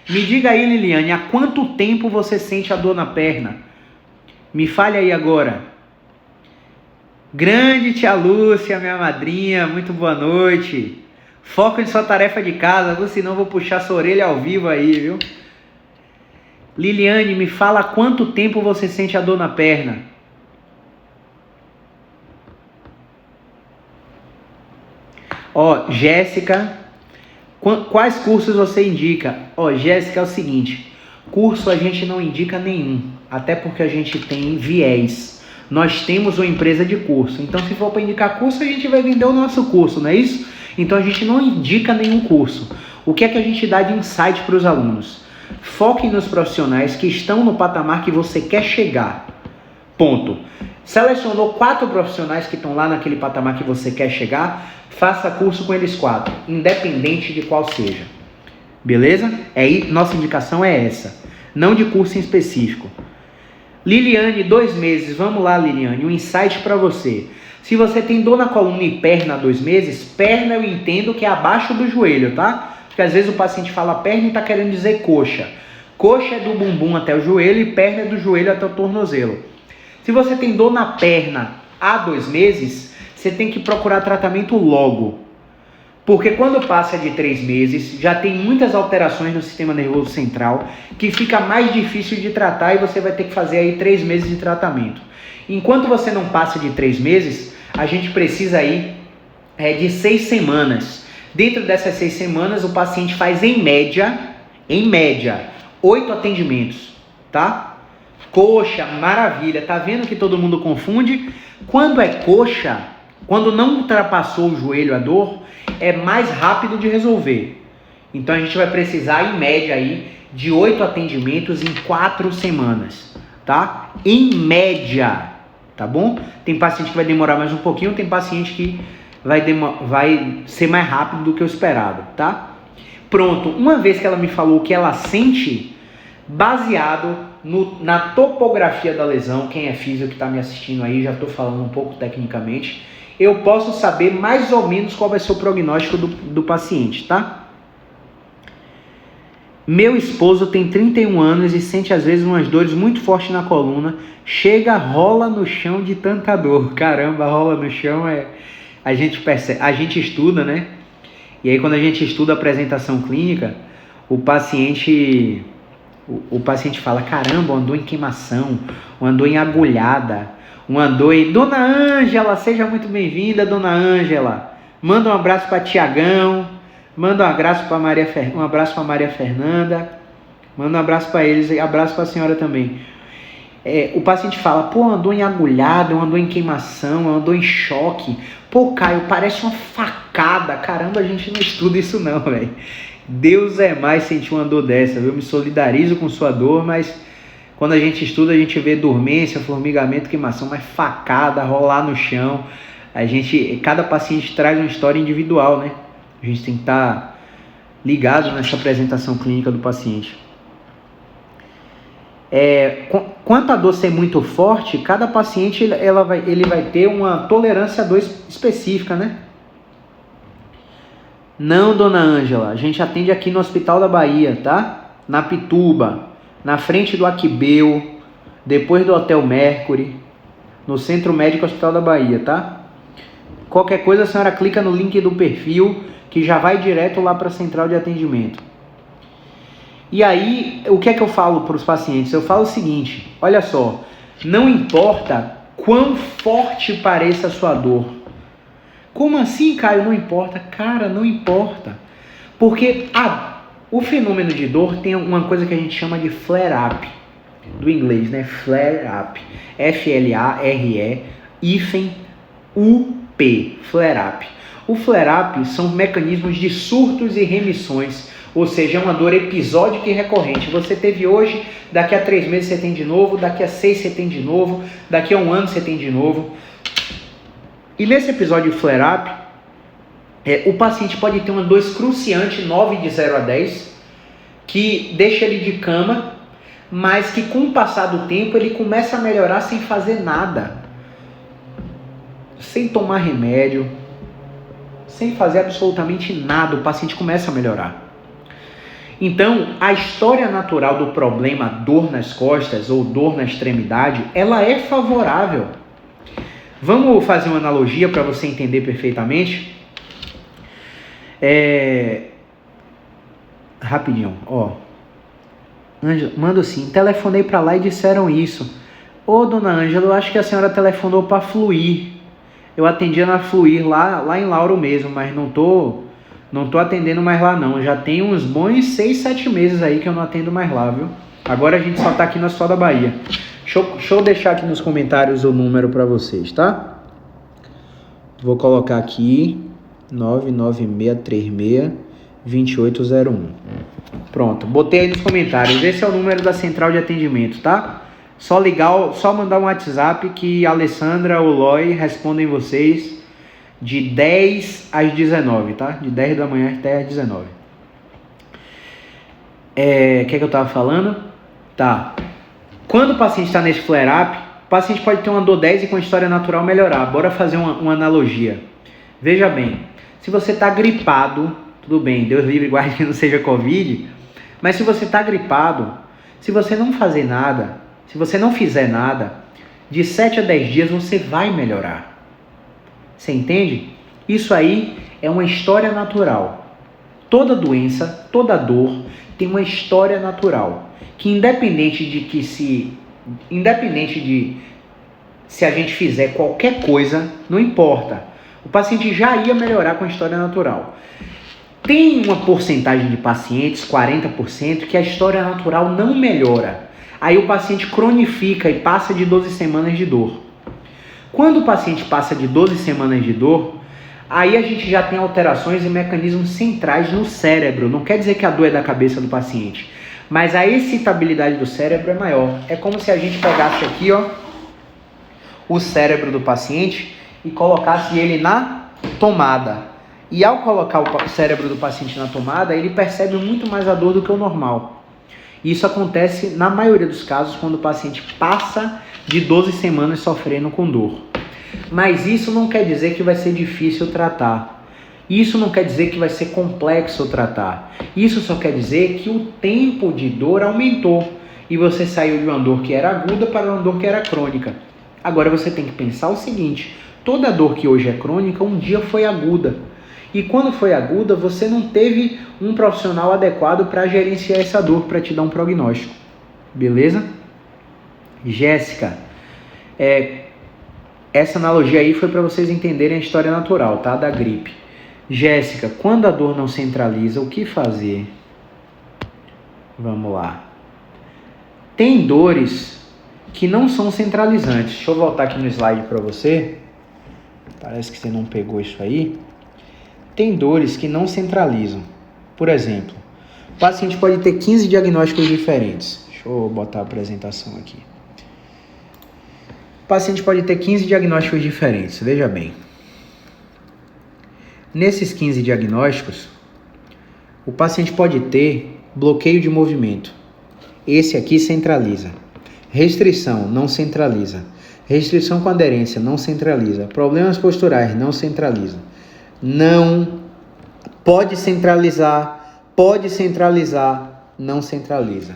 Me diga aí, Liliane, há quanto tempo você sente a dor na perna? Me fale aí agora. Grande tia Lúcia, minha madrinha, muito boa noite. Foco em sua tarefa de casa, senão vou puxar sua orelha ao vivo aí, viu? Liliane, me fala há quanto tempo você sente a dor na perna? Ó, Jéssica, quais cursos você indica? Ó, Jéssica, é o seguinte, curso a gente não indica nenhum, até porque a gente tem viés. Nós temos uma empresa de curso, então se for para indicar curso, a gente vai vender o nosso curso, não é isso? Então a gente não indica nenhum curso. O que é que a gente dá de insight para os alunos? Foquem nos profissionais que estão no patamar que você quer chegar. Ponto. Selecionou 4 profissionais que estão lá naquele patamar que você quer chegar, faça curso com eles 4, independente de qual seja. Beleza? Nossa indicação é essa, não de curso em específico. Liliane, 2 meses. Vamos lá, Liliane, um insight para você. Se você tem dor na coluna e perna há 2 meses, perna eu entendo que é abaixo do joelho, tá? Porque às vezes o paciente fala perna e está querendo dizer coxa. Coxa é do bumbum até o joelho e perna é do joelho até o tornozelo. Se você tem dor na perna há 2 meses, você tem que procurar tratamento logo. Porque quando passa de 3 meses, já tem muitas alterações no sistema nervoso central, que fica mais difícil de tratar e você vai ter que fazer aí 3 meses de tratamento. Enquanto você não passa de 3 meses, a gente precisa aí de 6 semanas. Dentro dessas 6 semanas, o paciente faz em média, 8 atendimentos, tá? Coxa, maravilha. Tá vendo que todo mundo confunde? Quando é coxa, quando não ultrapassou o joelho a dor, é mais rápido de resolver. Então a gente vai precisar, em média, aí, de 8 atendimentos em 4 semanas. tá? Em média, tá bom? Tem paciente que vai demorar mais um pouquinho, tem paciente que vai ser mais rápido do que o esperado, tá? Pronto, uma vez que ela me falou o que ela sente, baseado na topografia da lesão, quem é físico que está me assistindo aí, já estou falando um pouco tecnicamente, eu posso saber mais ou menos qual vai ser o prognóstico do paciente, tá? Meu esposo tem 31 anos e sente às vezes umas dores muito fortes na coluna, chega, rola no chão de tanta dor. Caramba, rola no chão a gente percebe, a gente estuda, né? E aí quando a gente estuda a apresentação clínica, o paciente fala, caramba, uma dor em queimação, uma dor em agulhada, uma dor em... Dona Ângela, seja muito bem-vinda, Dona Ângela. Manda um abraço para Tiagão, manda um abraço para Maria Fernanda, manda um abraço para eles e abraço para a senhora também. O paciente fala, pô, uma dor em agulhada, uma dor em queimação, uma dor em choque. Pô, Caio, parece uma facada. Caramba, a gente não estuda isso não, velho. Deus é mais sentir uma dor dessa, viu? Eu me solidarizo com sua dor, mas quando a gente estuda, a gente vê dormência, formigamento, queimação, mas facada, rolar no chão. Cada paciente traz uma história individual, né? A gente tem que estar ligado nessa apresentação clínica do paciente. Quanto a dor ser muito forte, cada paciente ele vai ter uma tolerância à dor específica, né? Não, Dona Ângela, a gente atende aqui no Hospital da Bahia, tá? Na Pituba, na frente do Aquibeu, depois do Hotel Mercury, no Centro Médico Hospital da Bahia, tá? Qualquer coisa a senhora clica no link do perfil que já vai direto lá para a central de atendimento. E aí, o que é que eu falo para os pacientes? Eu falo o seguinte, olha só, não importa quão forte pareça a sua dor. Como assim, Caio? Não importa? Cara, não importa. Porque o fenômeno de dor tem uma coisa que a gente chama de flare-up, do inglês, né? Flare-up. F-L-A-R-E, U-P, flare-up. O flare-up são mecanismos de surtos e remissões, ou seja, é uma dor episódica e recorrente. Você teve hoje, daqui a 3 meses você tem de novo, daqui a 6 você tem de novo, daqui a 1 ano você tem de novo. E nesse episódio de flare-up, o paciente pode ter uma dor excruciante, 9 de 0 a 10, que deixa ele de cama, mas que com o passar do tempo ele começa a melhorar sem fazer nada. Sem tomar remédio, sem fazer absolutamente nada, o paciente começa a melhorar. Então, a história natural do problema dor nas costas ou dor na extremidade, ela é favorável. Vamos fazer uma analogia para você entender perfeitamente? Rapidinho, ó. Ângela, manda assim, telefonei para lá e disseram isso. Ô, Dona Ângela, eu acho que a senhora telefonou para Fluir. Eu atendia na Fluir lá em Lauro mesmo, mas não tô atendendo mais lá não. Já tem uns bons 6, 7 meses aí que eu não atendo mais lá, viu? Agora a gente só tá aqui no Hospital da Bahia. Deixa eu deixar aqui nos comentários o número para vocês, tá? Vou colocar aqui 996362801. Pronto, botei aí nos comentários. Esse é o número da central de atendimento, tá? Só ligar, só mandar um WhatsApp que a Alessandra ou o Loi respondem vocês de 10 às 19, tá? De 10 da manhã até às 19. O que é que eu tava falando? Tá. Quando o paciente está nesse flare-up, o paciente pode ter uma dor 10 e com a história natural melhorar. Bora fazer uma analogia. Veja bem, se você está gripado, tudo bem, Deus livre e guarde que não seja Covid, mas se você está gripado, se você não fazer nada, se você não fizer nada, de 7 a 10 dias você vai melhorar. Você entende? Isso aí é uma história natural. Toda doença, toda dor tem uma história natural. Que independente de se a gente fizer qualquer coisa, não importa. O paciente já ia melhorar com a história natural. Tem uma porcentagem de pacientes, 40%, que a história natural não melhora. Aí o paciente cronifica e passa de 12 semanas de dor. Quando o paciente passa de 12 semanas de dor, aí a gente já tem alterações em mecanismos centrais no cérebro. Não quer dizer que a dor é da cabeça do paciente, Mas a excitabilidade do cérebro é maior. É como se a gente pegasse aqui, ó, o cérebro do paciente e colocasse ele na tomada. E ao colocar o cérebro do paciente na tomada, ele percebe muito mais a dor do que o normal. Isso acontece na maioria dos casos quando o paciente passa de 12 semanas sofrendo com dor. Mas isso não quer dizer que vai ser difícil tratar. Isso não quer dizer que vai ser complexo tratar. Isso só quer dizer que o tempo de dor aumentou e você saiu de uma dor que era aguda para uma dor que era crônica. Agora você tem que pensar o seguinte: toda dor que hoje é crônica, um dia foi aguda. E quando foi aguda, você não teve um profissional adequado para gerenciar essa dor, para te dar um prognóstico. Beleza? Jéssica, essa analogia aí foi para vocês entenderem a história natural, tá? Da gripe. Jéssica, quando a dor não centraliza, o que fazer? Vamos lá. Tem dores que não são centralizantes. Deixa eu voltar aqui no slide para você. Parece que você não pegou isso aí. Tem dores que não centralizam. Por exemplo, o paciente pode ter 15 diagnósticos diferentes. Deixa eu botar a apresentação aqui. O paciente pode ter 15 diagnósticos diferentes. Veja bem. Nesses 15 diagnósticos, o paciente pode ter bloqueio de movimento. Esse aqui centraliza. Restrição, não centraliza. Restrição com aderência, não centraliza. Problemas posturais, não centraliza. Não pode centralizar, não centraliza.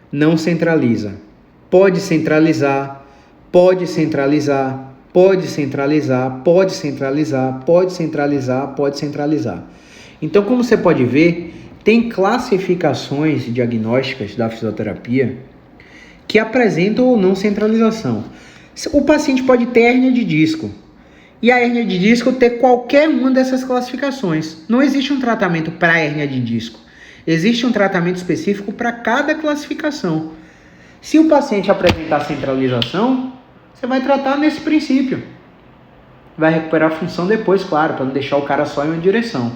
Não centraliza. Pode centralizar, pode centralizar. Pode centralizar, pode centralizar, pode centralizar, pode centralizar. Então, como você pode ver, tem classificações diagnósticas da fisioterapia que apresentam ou não centralização. O paciente pode ter hérnia de disco e a hérnia de disco ter qualquer uma dessas classificações. Não existe um tratamento para hérnia de disco. Existe um tratamento específico para cada classificação. Se o paciente apresentar centralização, você vai tratar nesse princípio. Vai recuperar a função depois, claro, para não deixar o cara só em uma direção.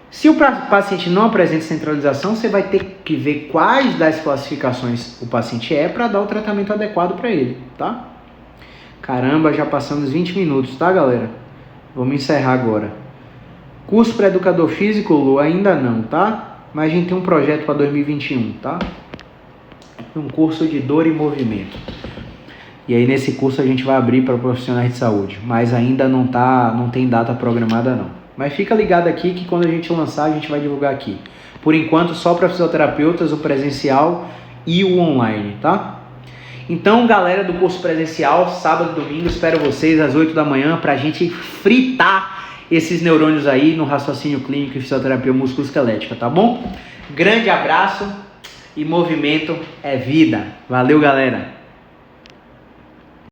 Se o paciente não apresenta centralização, você vai ter que ver quais das classificações o paciente é para dar o tratamento adequado para ele, tá? Caramba, já passamos 20 minutos, tá, galera? Vamos encerrar agora. Curso para educador físico, Lu, ainda não, tá? Mas a gente tem um projeto para 2021, tá? Um curso de dor e movimento. E aí nesse curso a gente vai abrir para profissionais de saúde, mas ainda não tem data programada não. Mas fica ligado aqui que quando a gente lançar a gente vai divulgar aqui. Por enquanto só para fisioterapeutas, o presencial e o online, tá? Então galera do curso presencial, sábado e domingo, espero vocês às 8 da manhã para a gente fritar esses neurônios aí no raciocínio clínico e fisioterapia musculoesquelética, tá bom? Grande abraço e movimento é vida. Valeu, galera!